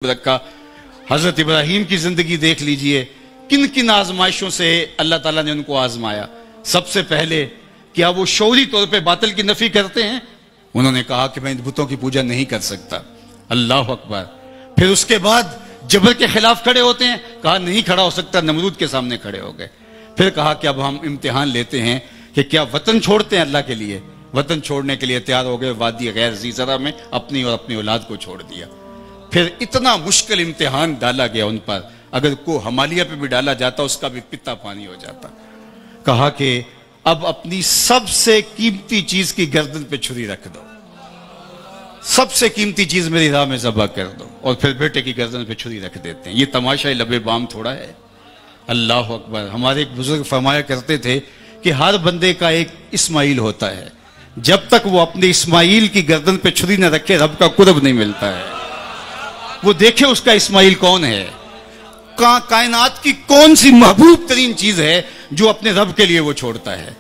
رکھا۔ حضرت ابراہیم کی زندگی دیکھ لیجئے، کن کن آزمائشوں سے اللہ تعالیٰ نے ان کو آزمایا۔ سب سے پہلے کیا وہ شعوری طور پہ باطل کی نفی کرتے ہیں؟ انہوں نے کہا کہ میں بتوں کی پوجا نہیں کر سکتا، اللہ اکبر۔ پھر اس کے بعد جبر کے خلاف کھڑے ہوتے ہیں، کہا نہیں کھڑا ہو سکتا، نمرود کے سامنے کھڑے ہو گئے۔ پھر کہا کہ اب ہم امتحان لیتے ہیں کہ کیا وطن چھوڑتے ہیں اللہ کے لیے؟ وطن چھوڑنے کے لیے تیار ہو گئے، وادی غیر ذی زرع میں اپنی اور اپنی اولاد کو چھوڑ دیا۔ پھر اتنا مشکل امتحان ڈالا گیا ان پر، اگر کو ہمالیہ پہ بھی ڈالا جاتا اس کا بھی پتا پانی ہو جاتا۔ کہا کہ اب اپنی سب سے قیمتی چیز کی گردن پہ چھری رکھ دو، سب سے قیمتی چیز میری راہ میں ذبح کر دو، اور پھر بیٹے کی گردن پہ چھری رکھ دیتے ہیں۔ یہ تماشا لب بام تھوڑا ہے، اللہ اکبر۔ ہمارے ایک بزرگ فرمایا کرتے تھے کہ ہر بندے کا ایک اسماعیل ہوتا ہے، جب تک وہ اپنے اسماعیل کی گردن پہ چھری نہ رکھے رب کا قرب نہیں ملتا ہے۔ وہ دیکھے اس کا اسماعیل کون ہے، کائنات کی کون سی محبوب ترین چیز ہے جو اپنے رب کے لیے وہ چھوڑتا ہے۔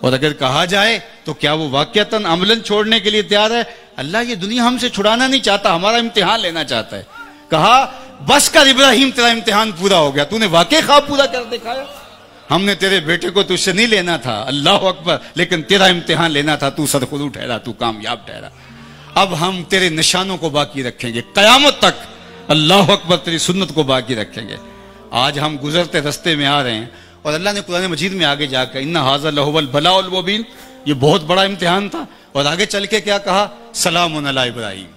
اور اگر کہا جائے تو کیا وہ واقعتاً عملاً چھوڑنے کے لیے تیار ہے؟ اللہ یہ دنیا ہم سے چھڑانا نہیں چاہتا، ہمارا امتحان لینا چاہتا ہے۔ کہا بس کر ابراہیم، تیرا امتحان پورا ہو گیا، تو نے واقعی خواب پورا کر دکھایا۔ ہم نے تیرے بیٹے کو تجھ سے نہیں لینا تھا، اللہ اکبر، لیکن تیرا امتحان لینا تھا، تو سرخرو ٹھہرا، تو کامیاب ٹھہرا۔ اب ہم تیرے نشانوں کو باقی رکھیں گے قیامت تک، اللہ اکبر، تیری سنت کو باقی رکھیں گے۔ آج ہم گزرتے رستے میں آ رہے ہیں اور اللہ نے قرآن مجید میں آگے جا کر ان ھذا لہو البلاء المبین، یہ بہت بڑا امتحان تھا، اور آگے چل کے کیا کہا؟ سلام علی ابراہیم،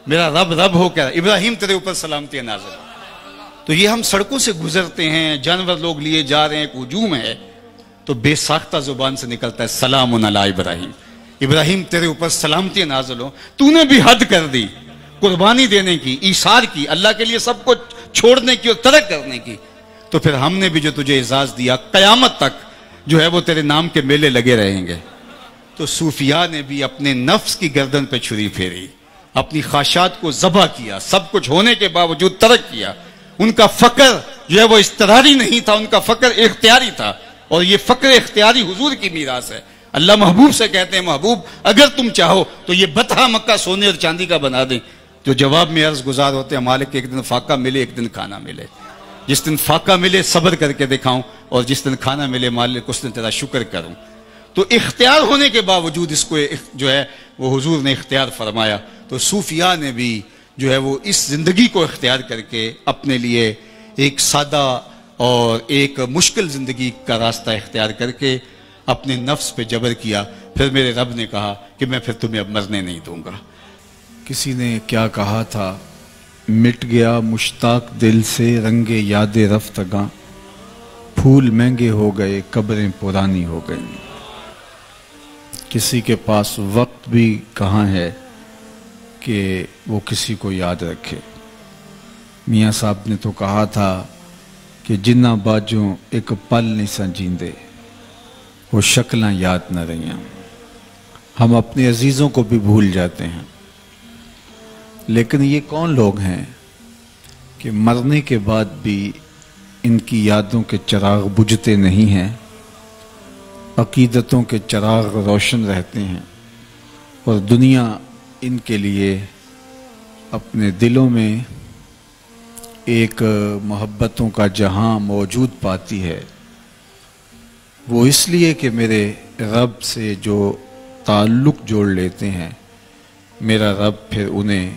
میرا رب رب ہو کیا ابراہیم تیرے اوپر سلامتی نازل۔ تو یہ ہم سڑکوں سے گزرتے ہیں، جانور لوگ لیے جا رہے ہیں، ایک ہجوم ہے، تو بے ساختہ زبان سے نکلتا ہے سلام علی ابراہیم، ابراہیم تیرے اوپر سلامتی نازل ہو، تو نے بھی حد کر دی قربانی دینے کی، ایثار کی، اللہ کے لیے سب کو چھوڑنے کی اور ترک کرنے کی۔ تو پھر ہم نے بھی جو تجھے اعزاز دیا، قیامت تک جو ہے وہ تیرے نام کے میلے لگے رہیں گے۔ تو صوفیاء نے بھی اپنے نفس کی گردن پہ چھری پھیری، اپنی خواہشات کو ذبح کیا، سب کچھ ہونے کے باوجود ترک کیا۔ ان کا فقر جو ہے وہ اضطراری نہیں تھا، ان کا فقر اختیاری تھا، اور یہ فقر اختیاری حضور کی میراث ہے۔ اللہ محبوب سے کہتے ہیں محبوب اگر تم چاہو تو یہ بطحہ مکہ سونے اور چاندی کا بنا دیں، جو جواب میں عرض گزار ہوتے ہیں مالک ایک دن فاقہ ملے ایک دن کھانا ملے، جس دن فاقہ ملے صبر کر کے دکھاؤں، اور جس دن کھانا ملے مالک اس دن تیرا شکر کروں۔ تو اختیار ہونے کے باوجود اس کو جو ہے وہ حضور نے اختیار فرمایا۔ تو صوفیاء نے بھی جو ہے وہ اس زندگی کو اختیار کر کے اپنے لیے ایک سادہ اور ایک مشکل زندگی کا راستہ اختیار کر کے اپنے نفس پہ جبر کیا۔ پھر میرے رب نے کہا کہ میں پھر تمہیں اب مرنے نہیں دوں گا۔ کسی نے کیا کہا تھا، مٹ گیا مشتاق دل سے رنگ یاد رفتگاں، پھول مہنگے ہو گئے قبریں پرانی ہو گئیں۔ کسی کے پاس وقت بھی کہاں ہے کہ وہ کسی کو یاد رکھے۔ میاں صاحب نے تو کہا تھا کہ جنہ باجوں ایک پل نہیں سنجیندے، وہ شکلاں یاد نہ رہیاں۔ ہم اپنے عزیزوں کو بھی بھول جاتے ہیں، لیکن یہ کون لوگ ہیں کہ مرنے کے بعد بھی ان کی یادوں کے چراغ بجھتے نہیں ہیں، عقیدتوں کے چراغ روشن رہتے ہیں، اور دنیا ان کے لیے اپنے دلوں میں ایک محبتوں کا جہاں موجود پاتی ہے۔ وہ اس لیے کہ میرے رب سے جو تعلق جوڑ لیتے ہیں، میرا رب پھر انہیں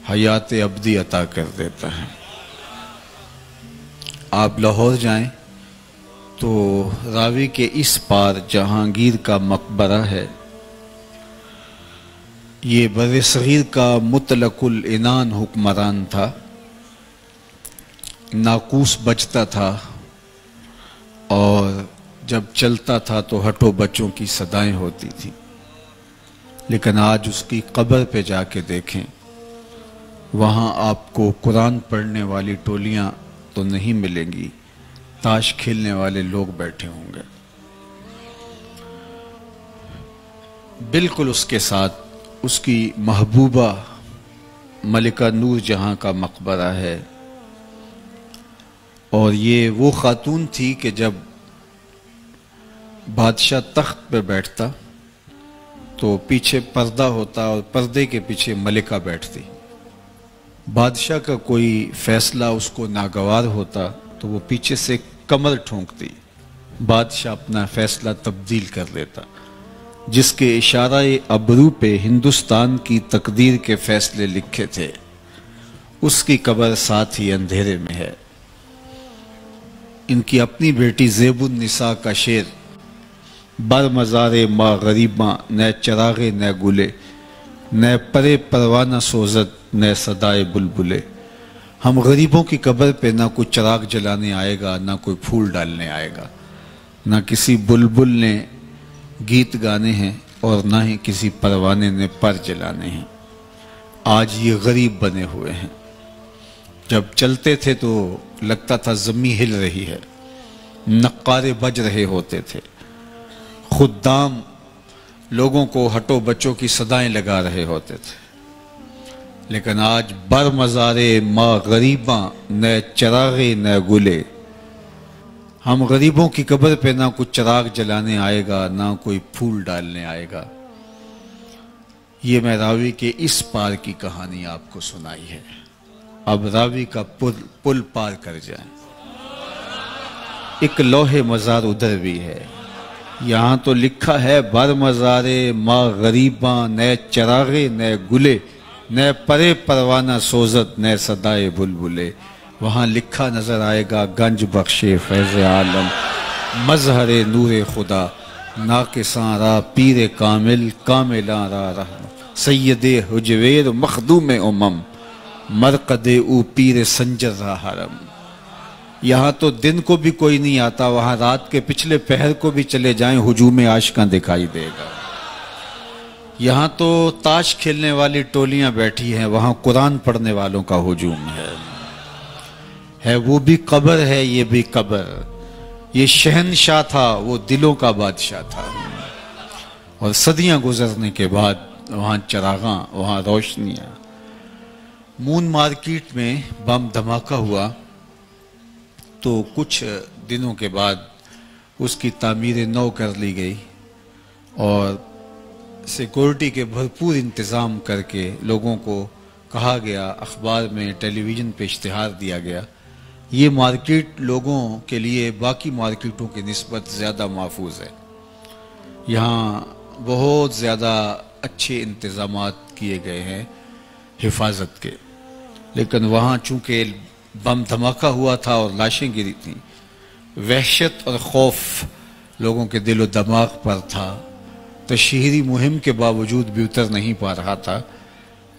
حیات ابدی عطا کر دیتا ہے۔ آپ لاہور جائیں تو راوی کے اس پار جہانگیر کا مقبرہ ہے۔ یہ بر صغیر کا مطلق العنان حکمران تھا، ناقوس بجتا تھا، اور جب چلتا تھا تو ہٹو بچوں کی صدائیں ہوتی تھیں۔ لیکن آج اس کی قبر پہ جا کے دیکھیں، وہاں آپ کو قرآن پڑھنے والی ٹولیاں تو نہیں ملیں گی، تاش کھیلنے والے لوگ بیٹھے ہوں گے۔ بالکل اس کے ساتھ اس کی محبوبہ ملکہ نور جہاں کا مقبرہ ہے، اور یہ وہ خاتون تھی کہ جب بادشاہ تخت پہ بیٹھتا تو پیچھے پردہ ہوتا، اور پردے کے پیچھے ملکہ بیٹھتی، بادشاہ کا کوئی فیصلہ اس کو ناگوار ہوتا تو وہ پیچھے سے کمر ٹھونکتی، بادشاہ اپنا فیصلہ تبدیل کر لیتا۔ جس کے اشارہ ابرو پہ ہندوستان کی تقدیر کے فیصلے لکھے تھے، اس کی قبر ساتھ ہی اندھیرے میں ہے۔ ان کی اپنی بیٹی زیب النساء کا شعر، بر مزار ما غریباں نہ چراغے نہ گلے، نہ پرے پروانہ سوزت نہ صدائے بلبلے۔ ہم غریبوں کی قبر پہ نہ کوئی چراغ جلانے آئے گا، نہ کوئی پھول ڈالنے آئے گا، نہ کسی بلبل نے گیت گانے ہیں اور نہ ہی کسی پروانے نے پر جلانے ہیں۔ آج یہ غریب بنے ہوئے ہیں۔ جب چلتے تھے تو لگتا تھا زمین ہل رہی ہے، نقارے بج رہے ہوتے تھے، خدام لوگوں کو ہٹو بچوں کی صدائیں لگا رہے ہوتے تھے، لیکن آج بر مزارے ما غریباں نہ چراغے نہ گلے۔ ہم غریبوں کی قبر پہ نہ کوئی چراغ جلانے آئے گا، نہ کوئی پھول ڈالنے آئے گا۔ یہ میں راوی کے اس پار کی کہانی آپ کو سنائی ہے۔ اب راوی کا پل پار کر جائیں۔ ایک لوح مزار ادھر بھی ہے، یہاں تو لکھا ہے بر مزارے ما غریباں نہ چراغے نہ گلے، نہ پرے پروانہ سوزت نہ صدائے بلبلے۔ وہاں لکھا نظر آئے گا گنج بخشے فیض عالم، مظہر نور خدا، ناقصاں را پیر کامل کاملاں را رحم، سید حجویر مخدوم امم، مرقد او پیر سنجر را حرم۔ یہاں تو دن کو بھی کوئی نہیں آتا، وہاں رات کے پچھلے پہر کو بھی چلے جائیں ہجوم عاشقاں دکھائی دے گا۔ یہاں تو تاش کھیلنے والی ٹولیاں بیٹھی ہیں، وہاں قرآن پڑھنے والوں کا ہجوم ہے وہ بھی قبر ہے، یہ بھی قبر۔ یہ شہنشاہ تھا، وہ دلوں کا بادشاہ تھا، اور صدیاں گزرنے کے بعد وہاں چراغاں، وہاں روشنیاں۔ مون مارکیٹ میں بم دھماکہ ہوا تو کچھ دنوں کے بعد اس کی تعمیر نو کر لی گئی اور سیکورٹی کے بھرپور انتظام کر کے لوگوں کو کہا گیا، اخبار میں ٹیلی ویژن پہ اشتہار دیا گیا، یہ مارکیٹ لوگوں کے لیے باقی مارکیٹوں کی نسبت زیادہ محفوظ ہے، یہاں بہت زیادہ اچھے انتظامات کیے گئے ہیں حفاظت کے۔ لیکن وہاں چونکہ بم دھماکہ ہوا تھا اور لاشیں گری تھیں، وحشت اور خوف لوگوں کے دل و دماغ پر تھا، تشہیری مہم کے باوجود بھی اتر نہیں پا رہا تھا،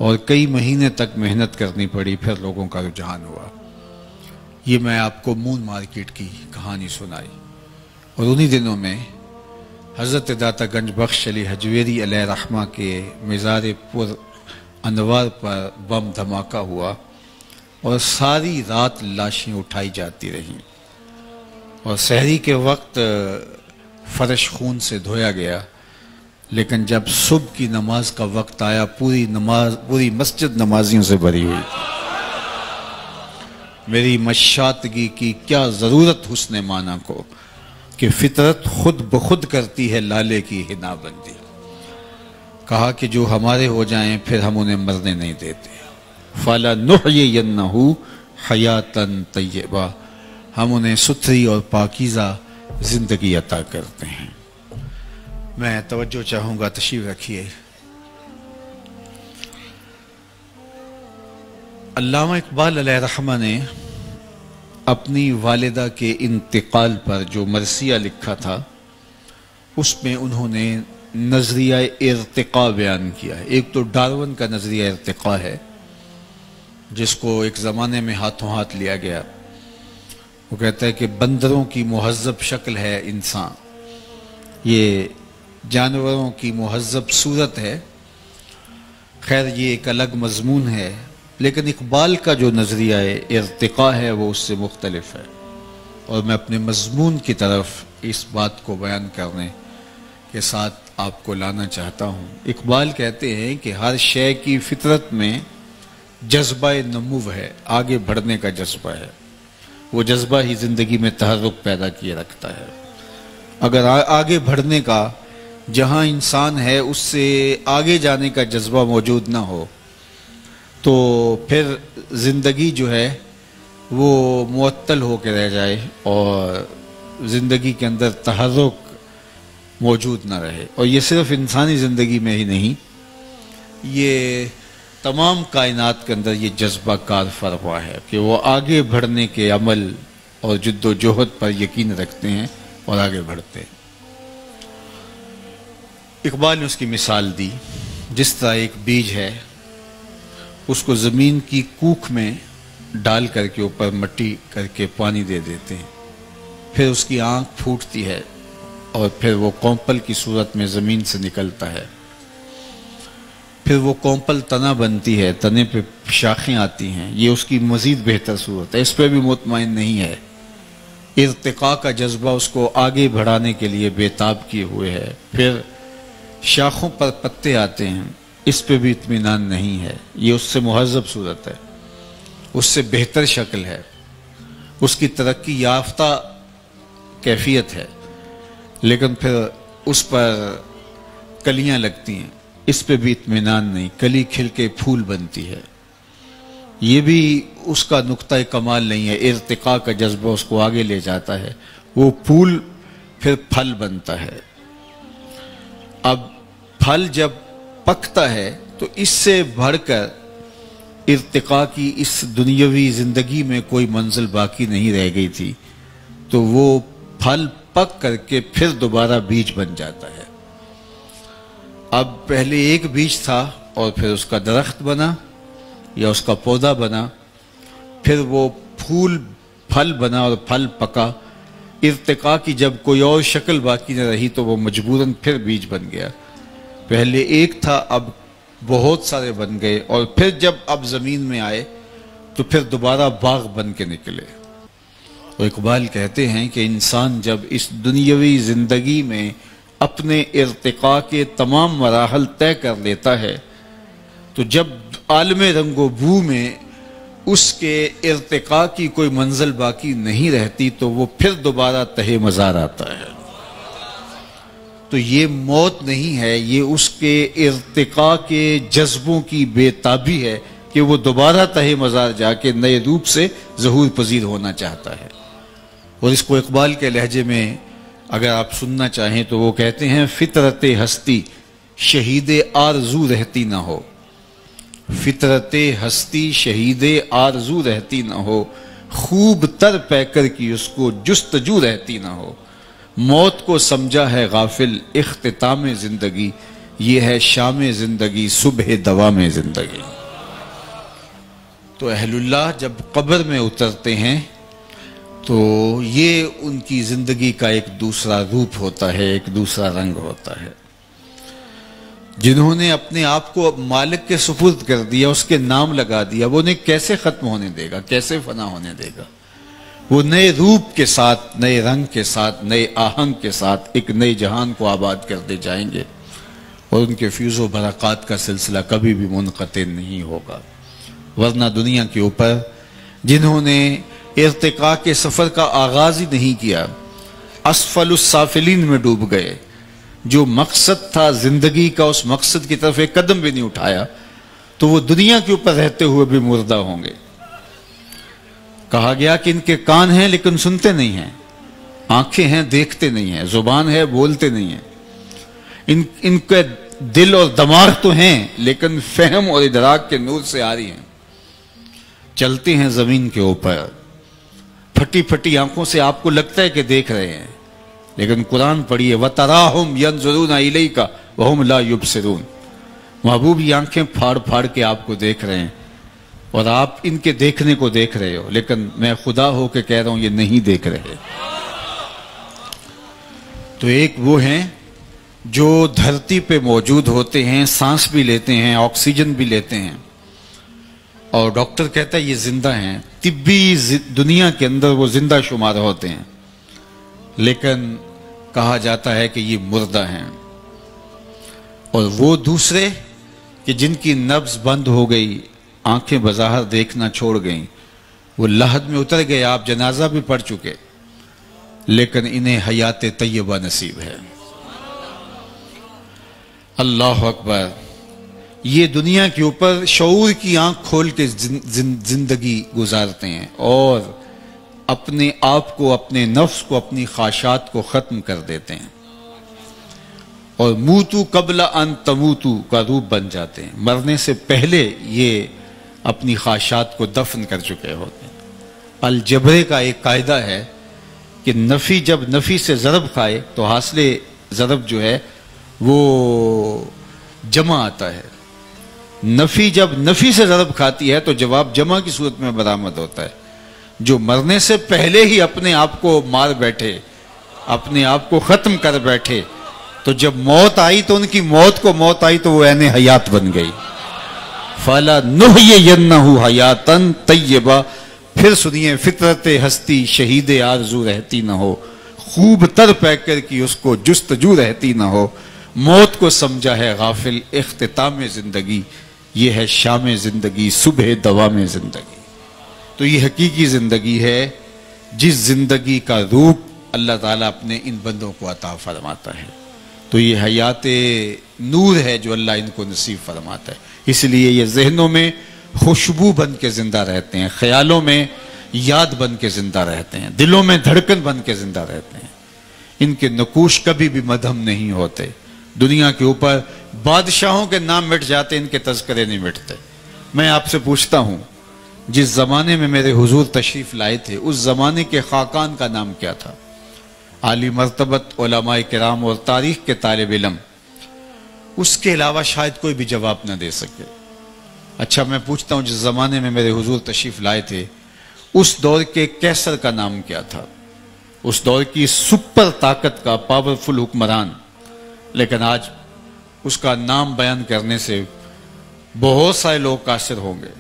اور کئی مہینے تک محنت کرنی پڑی، پھر لوگوں کا رجحان ہوا۔ یہ میں آپ کو مون مارکیٹ کی کہانی سنائی، اور انہی دنوں میں حضرت داتا گنج بخش علی حجویری علیہ رحمہ کے مزار پر انوار پر بم دھماکہ ہوا، اور ساری رات لاشیں اٹھائی جاتی رہیں، اور سحری کے وقت فرش خون سے دھویا گیا، لیکن جب صبح کی نماز کا وقت آیا پوری مسجد نمازیوں سے بھری ہوئی تھی۔ میری مشاطگی کی کیا ضرورت حسن معنی کو، کہ فطرت خود بخود کرتی ہے لالے کی حنا بندی۔ کہا کہ جو ہمارے ہو جائیں پھر ہم انہیں مرنے نہیں دیتے، فَلَنُحْيِيَنَّهُ حَيَاتًا طَيِّبَةً، ہم انہیں ستھری اور پاکیزہ زندگی عطا کرتے ہیں۔ میں توجہ چاہوں گا، تشریف رکھیے۔ علامہ اقبال علیہ رحمہ نے اپنی والدہ کے انتقال پر جو مرثیہ لکھا تھا، اس میں انہوں نے نظریہ ارتقاء بیان کیا ہے۔ ایک تو ڈارون کا نظریہ ارتقاء ہے، جس کو ایک زمانے میں ہاتھوں ہاتھ لیا گیا۔ وہ کہتا ہے کہ بندروں کی مہذب شکل ہے انسان، یہ جانوروں کی مہذب صورت ہے۔ خیر یہ ایک الگ مضمون ہے، لیکن اقبال کا جو نظریہ ارتقاء ہے وہ اس سے مختلف ہے، اور میں اپنے مضمون کی طرف اس بات کو بیان کرنے کے ساتھ آپ کو لانا چاہتا ہوں۔ اقبال کہتے ہیں کہ ہر شے کی فطرت میں جذبہ نمو ہے، آگے بڑھنے کا جذبہ ہے، وہ جذبہ ہی زندگی میں تحرک پیدا کیے رکھتا ہے۔ اگر آگے بڑھنے کا، جہاں انسان ہے اس سے آگے جانے کا جذبہ موجود نہ ہو تو پھر زندگی جو ہے وہ معطل ہو کے رہ جائے اور زندگی کے اندر تحرک موجود نہ رہے. اور یہ صرف انسانی زندگی میں ہی نہیں، یہ تمام کائنات کے اندر یہ جذبہ کار فرما ہے کہ وہ آگے بڑھنے کے عمل اور جد و جہد پر یقین رکھتے ہیں اور آگے بڑھتے ہیں. اقبال نے اس کی مثال دی، جس طرح ایک بیج ہے، اس کو زمین کی کوکھ میں ڈال کر کے اوپر مٹی کر کے پانی دے دیتے ہیں، پھر اس کی آنکھ پھوٹتی ہے اور پھر وہ کونپل کی صورت میں زمین سے نکلتا ہے. پھر وہ کونپل تنا بنتی ہے، تنے پہ شاخیں آتی ہیں. یہ اس کی مزید بہتر صورت ہے، اس پہ بھی مطمئن نہیں ہے. ارتقاء کا جذبہ اس کو آگے بڑھانے کے لیے بےتاب کیے ہوئے ہے. پھر شاخوں پر پتے آتے ہیں، اس پہ بھی اطمینان نہیں ہے. یہ اس سے مہذب صورت ہے، اس سے بہتر شکل ہے، اس کی ترقی یافتہ کیفیت ہے. لیکن پھر اس پر کلیاں لگتی ہیں، اس پہ بھی اطمینان نہیں. کلی کھل کے پھول بنتی ہے، یہ بھی اس کا نقطہ کمال نہیں ہے. ارتقاء کا جذبہ اس کو آگے لے جاتا ہے. وہ پھول پھر پھل بنتا ہے. اب پھل جب پکتا ہے تو اس سے بڑھ کر ارتقاء کی اس دنیاوی زندگی میں کوئی منزل باقی نہیں رہ گئی تھی. تو وہ پھل پک کر کے پھر دوبارہ بیج بن جاتا ہے. اب پہلے ایک بیج تھا اور پھر اس کا درخت بنا یا اس کا پودا بنا، پھر وہ پھول پھل بنا اور پھل پکا. ارتقاء کی جب کوئی اور شکل باقی نہ رہی تو وہ مجبوراً پھر بیج بن گیا. پہلے ایک تھا، اب بہت سارے بن گئے، اور پھر جب اب زمین میں آئے تو پھر دوبارہ باغ بن کے نکلے. اور اقبال کہتے ہیں کہ انسان جب اس دنیاوی زندگی میں اپنے ارتقاء کے تمام مراحل طے کر لیتا ہے تو جب عالم رنگ و بو میں اس کے ارتقاء کی کوئی منزل باقی نہیں رہتی تو وہ پھر دوبارہ تہہ مزار آتا ہے. تو یہ موت نہیں ہے، یہ اس کے ارتقاء کے جذبوں کی بے تابی ہے کہ وہ دوبارہ تہہ مزار جا کے نئے روپ سے ظہور پذیر ہونا چاہتا ہے. اور اس کو اقبال کے لہجے میں اگر آپ سننا چاہیں تو وہ کہتے ہیں، فطرت ہستی شہید آرزو رہتی نہ ہو، فطرت ہستی شہید آرزو رہتی نہ ہو، خوب تر پیکر کی اس کو جستجو رہتی نہ ہو. موت کو سمجھا ہے غافل اختتام زندگی، یہ ہے شام زندگی صبح دوام زندگی. تو اہل اللہ جب قبر میں اترتے ہیں تو یہ ان کی زندگی کا ایک دوسرا روپ ہوتا ہے، ایک دوسرا رنگ ہوتا ہے. جنہوں نے اپنے آپ کو مالک کے سپرد کر دیا، اس کے نام لگا دیا، وہ انہیں کیسے ختم ہونے دے گا، کیسے فنا ہونے دے گا؟ وہ نئے روپ کے ساتھ، نئے رنگ کے ساتھ، نئے آہنگ کے ساتھ ایک نئے جہان کو آباد کرتے جائیں گے، اور ان کے فیض و برکات کا سلسلہ کبھی بھی منقطع نہیں ہوگا. ورنہ دنیا کے اوپر جنہوں نے ارتقاء کے سفر کا آغاز ہی نہیں کیا، اسفل السافلین میں ڈوب گئے. جو مقصد تھا زندگی کا، اس مقصد کی طرف ایک قدم بھی نہیں اٹھایا، تو وہ دنیا کے اوپر رہتے ہوئے بھی مردہ ہوں گے. کہا گیا کہ ان کے کان ہیں لیکن سنتے نہیں ہیں، آنکھیں ہیں دیکھتے نہیں ہیں، زبان ہے بولتے نہیں ہیں، ان کے دل اور دماغ تو ہیں لیکن فہم اور ادراک کے نور سے آ رہی ہیں. چلتے ہیں زمین کے اوپر، پھٹی پھٹی آنکھوں سے آپ کو لگتا ہے کہ دیکھ رہے ہیں، لیکن قرآن پڑھیے، وَتَرَاهُمْ يَنْظُرُونَ إِلَيْكَ وَهُمْ لَا يُبْصِرُونَ. محبوب یہ آنکھیں پھاڑ پھاڑ کے آپ کو دیکھ رہے ہیں اور آپ ان کے دیکھنے کو دیکھ رہے ہو، لیکن میں خدا ہو کے کہہ رہا ہوں یہ نہیں دیکھ رہے. تو ایک وہ ہیں جو دھرتی پہ موجود ہوتے ہیں، سانس بھی لیتے ہیں، آکسیجن بھی لیتے ہیں، اور ڈاکٹر کہتا ہے یہ زندہ ہیں. طبی دنیا کے اندر وہ زندہ شمار ہوتے ہیں، لیکن کہا جاتا ہے کہ یہ مردہ ہیں. اور وہ دوسرے کہ جن کی نبض بند ہو گئی، آنکھیں بظاہر دیکھنا چھوڑ گئیں، وہ لحد میں اتر گئے، آپ جنازہ بھی پڑھ چکے، لیکن انہیں حیات طیبہ نصیب ہے. اللہ اکبر. یہ دنیا کے اوپر شعور کی آنکھ کھول کے زندگی گزارتے ہیں اور اپنے آپ کو، اپنے نفس کو، اپنی خواہشات کو ختم کر دیتے ہیں، اور موتو قبل ان تموتو کا روپ بن جاتے ہیں۔ مرنے سے پہلے یہ اپنی خواہشات کو دفن کر چکے ہوتے ہیں۔ الجبرے کا ایک قاعدہ ہے کہ نفی جب نفی سے ضرب کھائے تو حاصل ضرب جو ہے وہ جمع آتا ہے، نفی جب نفی سے ضرب کھاتی ہے تو جواب جمع کی صورت میں برآمد ہوتا ہے۔ جو مرنے سے پہلے ہی اپنے آپ کو مار بیٹھے، اپنے آپ کو ختم کر بیٹھے، تو جب موت آئی تو ان کی موت کو موت آئی تو وہ عین حیات بن گئی۔ فَلَا نُحْيِيَنَّهُ حَيَاتًا طَيِّبَةً، پھر سنیے، فطرت ہستی شہید آرزو رہتی نہ ہو، خوب تر پیکر کی اس کو جستجو رہتی نہ ہو، موت کو سمجھا ہے غافل اختتام زندگی، یہ ہے شام زندگی صبح دوام زندگی۔ تو یہ حقیقی زندگی ہے جس زندگی کا روپ اللہ تعالیٰ اپنے ان بندوں کو عطا فرماتا ہے۔ تو یہ حیات نور ہے جو اللہ ان کو نصیب فرماتا ہے، اس لیے یہ ذہنوں میں خوشبو بن کے زندہ رہتے ہیں، خیالوں میں یاد بن کے زندہ رہتے ہیں، دلوں میں دھڑکن بن کے زندہ رہتے ہیں۔ ان کے نقوش کبھی بھی مدھم نہیں ہوتے۔ دنیا کے اوپر بادشاہوں کے نام مٹ جاتے، ان کے تذکرے نہیں مٹتے۔ میں آپ سے پوچھتا ہوں، جس زمانے میں میرے حضور تشریف لائے تھے اس زمانے کے خاقان کا نام کیا تھا؟ عالی مرتبت علماء کرام اور تاریخ کے طالب علم اس کے علاوہ شاید کوئی بھی جواب نہ دے سکے۔ اچھا میں پوچھتا ہوں، جس زمانے میں میرے حضور تشریف لائے تھے اس دور کے کیسر کا نام کیا تھا؟ اس دور کی سپر طاقت کا پاورفل حکمران، لیکن آج اس کا نام بیان کرنے سے بہت سارے لوگ قاصر ہوں گے۔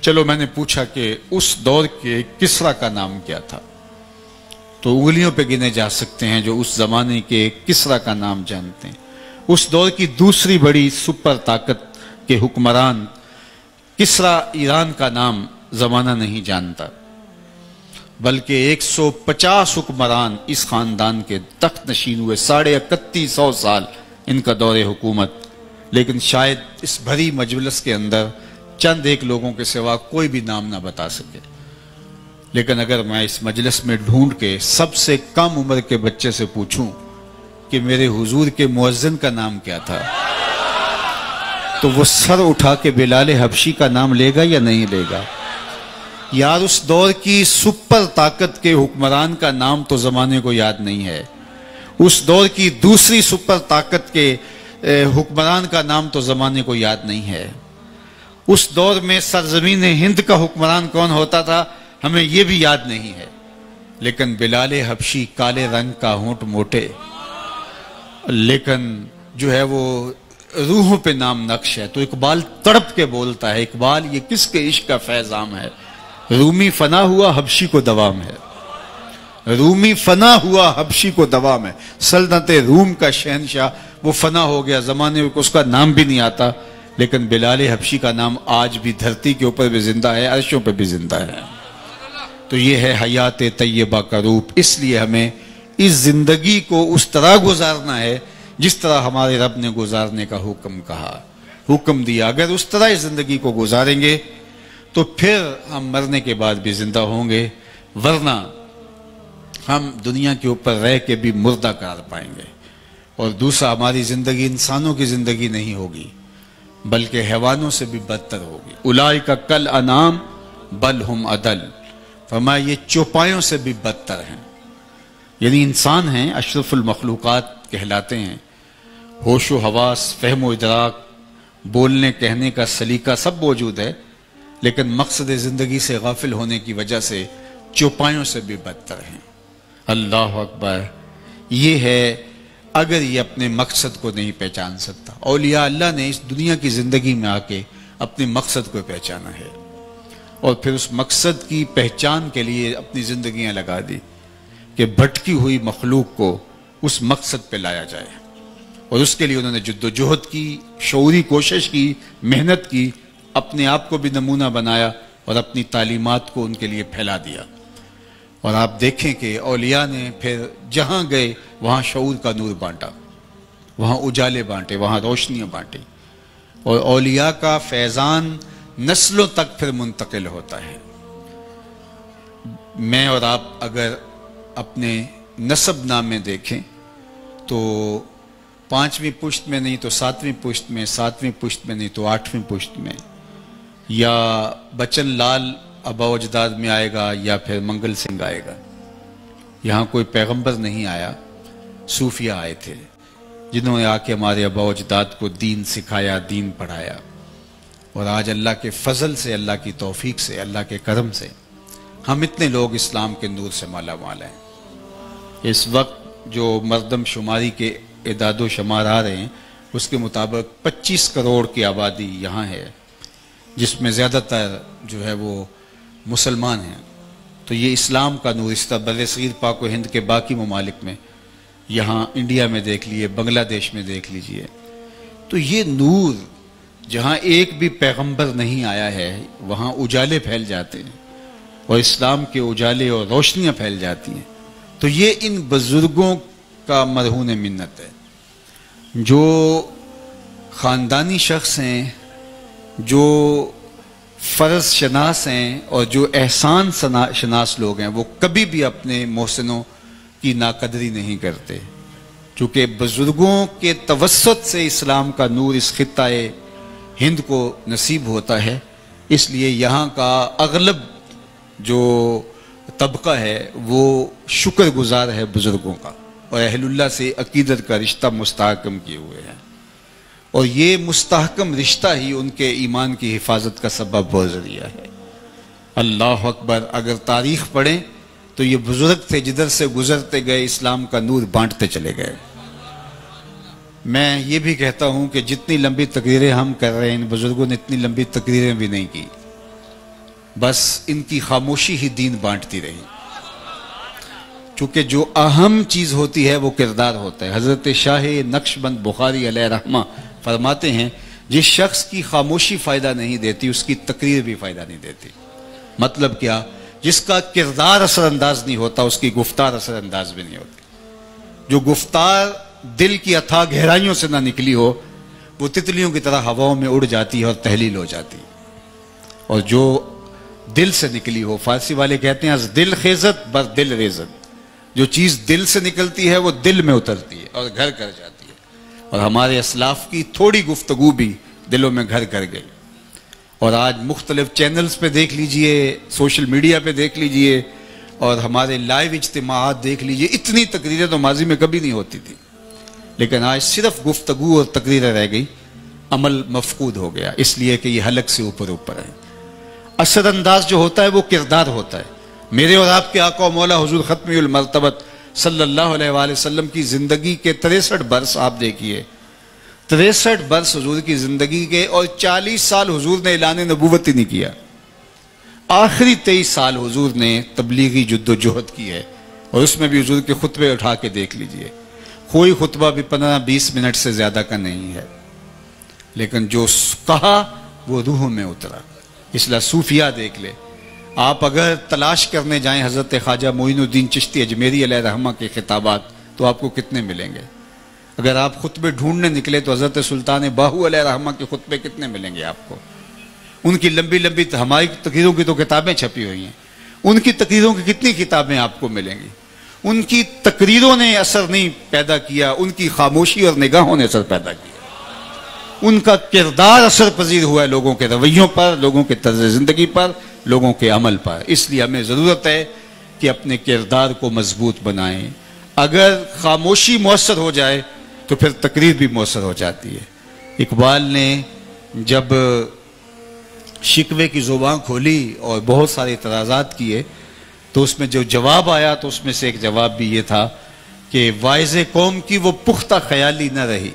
چلو میں نے پوچھا کہ اس دور کے کسرا کا نام کیا تھا، تو انگلیوں پہ گنے جا سکتے ہیں جو اس زمانے کے کسرا کا نام جانتے ہیں۔ اس دور کی دوسری بڑی سپر طاقت کے حکمران کسرا ایران کا نام زمانہ نہیں جانتا، بلکہ 150 حکمران اس خاندان کے تخت نشین ہوئے، 3150 سال ان کا دور حکومت، لیکن شاید اس بھری مجلس کے اندر چند ایک لوگوں کے سوا کوئی بھی نام نہ بتا سکے۔ لیکن اگر میں اس مجلس میں ڈھونڈ کے سب سے کم عمر کے بچے سے پوچھوں کہ میرے حضور کے مؤذن کا نام کیا تھا، تو وہ سر اٹھا کے بلال حبشی کا نام لے گا یا نہیں لے گا؟ یار اس دور کی سپر طاقت کے حکمران کا نام تو زمانے کو یاد نہیں ہے، اس دور کی دوسری سپر طاقت کے حکمران کا نام تو زمانے کو یاد نہیں ہے۔ اس دور میں سرزمین ہند کا حکمران کون ہوتا تھا ہمیں یہ بھی یاد نہیں ہے، لیکن بلال حبشی کالے رنگ کا، ہونٹ موٹے، لیکن جو ہے وہ روحوں پہ نام نقش ہے۔ تو اقبال تڑپ کے بولتا ہے، اقبال یہ کس کے عشق کا فیض عام ہے، رومی فنا ہوا حبشی کو دوام ہے، رومی فنا ہوا حبشی کو دوام ہے۔ سلطنت روم کا شہنشاہ وہ فنا ہو گیا، زمانے میں اس کا نام بھی نہیں آتا، لیکن بلال حبشی کا نام آج بھی دھرتی کے اوپر بھی زندہ ہے، عرشوں پہ بھی زندہ ہے۔ تو یہ ہے حیات طیبہ کا روپ۔ اس لیے ہمیں اس زندگی کو اس طرح گزارنا ہے جس طرح ہمارے رب نے گزارنے کا حکم کہا، حکم دیا۔ اگر اس طرح اس زندگی کو گزاریں گے تو پھر ہم مرنے کے بعد بھی زندہ ہوں گے، ورنہ ہم دنیا کے اوپر رہ کے بھی مردہ قرار پائیں گے۔ اور دوسرا، ہماری زندگی انسانوں کی زندگی نہیں ہوگی بلکہ حیوانوں سے بھی بدتر ہوگی۔ اولئک کالانعام بل ہم اضل، فرمایا یہ چوپایوں سے بھی بدتر ہیں۔ یعنی انسان ہیں، اشرف المخلوقات کہلاتے ہیں، ہوش و حواس، فہم و ادراک، بولنے کہنے کا سلیقہ سب موجود ہے، لیکن مقصد زندگی سے غافل ہونے کی وجہ سے چوپایوں سے بھی بدتر ہیں۔ اللہ اکبر۔ یہ ہے اگر یہ اپنے مقصد کو نہیں پہچان سکتا۔ اولیاء اللہ نے اس دنیا کی زندگی میں آ کے اپنے مقصد کو پہچانا ہے، اور پھر اس مقصد کی پہچان کے لیے اپنی زندگیاں لگا دی کہ بھٹکی ہوئی مخلوق کو اس مقصد پہ لایا جائے، اور اس کے لیے انہوں نے جد و جہد کی، شعوری کوشش کی، محنت کی، اپنے آپ کو بھی نمونہ بنایا اور اپنی تعلیمات کو ان کے لیے پھیلا دیا۔ اور آپ دیکھیں کہ اولیاء نے پھر جہاں گئے وہاں شعور کا نور بانٹا، وہاں اجالے بانٹے، وہاں روشنیاں بانٹی، اور اولیاء کا فیضان نسلوں تک پھر منتقل ہوتا ہے۔ میں اور آپ اگر اپنے نسب نامے دیکھیں تو 5ویں پشت میں نہیں تو 7ویں پشت میں، 7ویں پشت میں نہیں تو 8ویں پشت میں، یا بچن لال آبا و اجداد میں آئے گا یا پھر منگل سنگھ آئے گا۔ یہاں کوئی پیغمبر نہیں آیا، صوفیہ آئے تھے جنہوں نے آ کے ہمارے آبا و اجداد کو دین سکھایا، دین پڑھایا، اور آج اللہ کے فضل سے، اللہ کی توفیق سے، اللہ کے کرم سے ہم اتنے لوگ اسلام کے نور سے مالا مال ہیں۔ اس وقت جو مردم شماری کے اعداد و شمار آ رہے ہیں اس کے مطابق 25 کروڑ کی آبادی یہاں ہے، جس میں زیادہ تر جو ہے وہ مسلمان ہیں۔ تو یہ اسلام کا نور اس طرح بر صغیر پاک و ہند کے باقی ممالک میں، یہاں انڈیا میں دیکھ لیجئے، بنگلہ دیش میں دیکھ لیجئے، تو یہ نور جہاں ایک بھی پیغمبر نہیں آیا ہے وہاں اجالے پھیل جاتے ہیں اور اسلام کے اجالے اور روشنیاں پھیل جاتی ہیں۔ تو یہ ان بزرگوں کا مرہون منت ہے جو خاندانی شخص ہیں، جو فرض شناس ہیں اور جو احسان شناس لوگ ہیں، وہ کبھی بھی اپنے محسنوں کی ناقدری نہیں کرتے، چونکہ بزرگوں کے توسط سے اسلام کا نور اس خطۂ ہند کو نصیب ہوتا ہے۔ اس لیے یہاں کا اغلب جو طبقہ ہے وہ شکر گزار ہے بزرگوں کا، اور اہل اللہ سے عقیدت کا رشتہ مستحکم کیے ہوئے ہیں، اور یہ مستحکم رشتہ ہی ان کے ایمان کی حفاظت کا سبب و ذریعہ ہے۔ اللہ اکبر، اگر تاریخ پڑھیں تو یہ بزرگ تھے جدھر سے گزرتے گئے اسلام کا نور بانٹتے چلے گئے۔ میں یہ بھی کہتا ہوں کہ جتنی لمبی تقریریں ہم کر رہے ہیں، ان بزرگوں نے اتنی لمبی تقریریں بھی نہیں کی، بس ان کی خاموشی ہی دین بانٹتی رہی، چونکہ جو اہم چیز ہوتی ہے وہ کردار ہوتا ہے۔ حضرت شاہ نقشبند بخاری علیہ رحمہ فرماتے ہیں جس شخص کی خاموشی فائدہ نہیں دیتی اس کی تقریر بھی فائدہ نہیں دیتی۔ مطلب کیا؟ جس کا کردار اثر انداز نہیں ہوتا اس کی گفتار اثر انداز بھی نہیں ہوتی۔ جو گفتار دل کی اتھاہ گہرائیوں سے نہ نکلی ہو وہ تتلیوں کی طرح ہواؤں میں اڑ جاتی ہے اور تحلیل ہو جاتی ہے، اور جو دل سے نکلی ہو، فارسی والے کہتے ہیں از دل خیزت بر دل ریزت، جو چیز دل سے نکلتی ہے وہ دل میں اترتی ہے اور گھر کر جاتی ہے، اور ہمارے اسلاف کی تھوڑی گفتگو بھی دلوں میں گھر کر گئی۔ اور آج مختلف چینلز پہ دیکھ لیجئے، سوشل میڈیا پہ دیکھ لیجئے، اور ہمارے لائیو اجتماعات دیکھ لیجئے، اتنی تقریریں تو ماضی میں کبھی نہیں ہوتی تھی، لیکن آج صرف گفتگو اور تقریریں رہ گئی، عمل مفقود ہو گیا، اس لیے کہ یہ حلق سے اوپر اوپر ہے۔ اثر انداز جو ہوتا ہے وہ کردار ہوتا ہے۔ میرے اور آپ کے آقا و مولا حضور ختم المرتبت صلی اللہ علیہ وآلہ وسلم کی زندگی کے 63 برس آپ دیکھیے، 63 برس حضور کی زندگی کے، اور 40 سال حضور نے اعلان نبوت ہی نہیں کیا۔ آخری 23 سال حضور نے تبلیغی جد و جہد کی ہے، اور اس میں بھی حضور کے خطبے اٹھا کے دیکھ لیجئے، کوئی خطبہ بھی 15-20 منٹ سے زیادہ کا نہیں ہے، لیکن جو کہا وہ روح میں اترا۔ اس لیے صوفیہ دیکھ لے، آپ اگر تلاش کرنے جائیں حضرت خواجہ معین الدین چشتی اجمیری علیہ رحمہ کے خطابات تو آپ کو کتنے ملیں گے؟ اگر آپ خطبے ڈھونڈنے نکلے تو حضرت سلطان باہو علیہ رحمہ کے خطبے کتنے ملیں گے آپ کو؟ ان کی لمبی لمبی، ہماری تقریروں کی تو کتابیں چھپی ہوئی ہیں، ان کی تقریروں کی کتنی کتابیں آپ کو ملیں گی؟ ان کی تقریروں نے اثر نہیں پیدا کیا، ان کی خاموشی اور نگاہوں نے اثر پیدا کیا۔ ان کا کردار اثر پذیر ہوا ہے لوگوں کے رویوں پر، لوگوں کے طرز زندگی پر، لوگوں کے عمل پر۔ اس لیے ہمیں ضرورت ہے کہ اپنے کردار کو مضبوط بنائیں۔ اگر خاموشی مؤثر ہو جائے تو پھر تقریر بھی مؤثر ہو جاتی ہے۔ اقبال نے جب شکوے کی زبان کھولی اور بہت سارے اعتراضات کیے تو اس میں جو جواب آیا تو اس میں سے ایک جواب بھی یہ تھا کہ واعظ قوم کی وہ پختہ خیالی نہ رہی،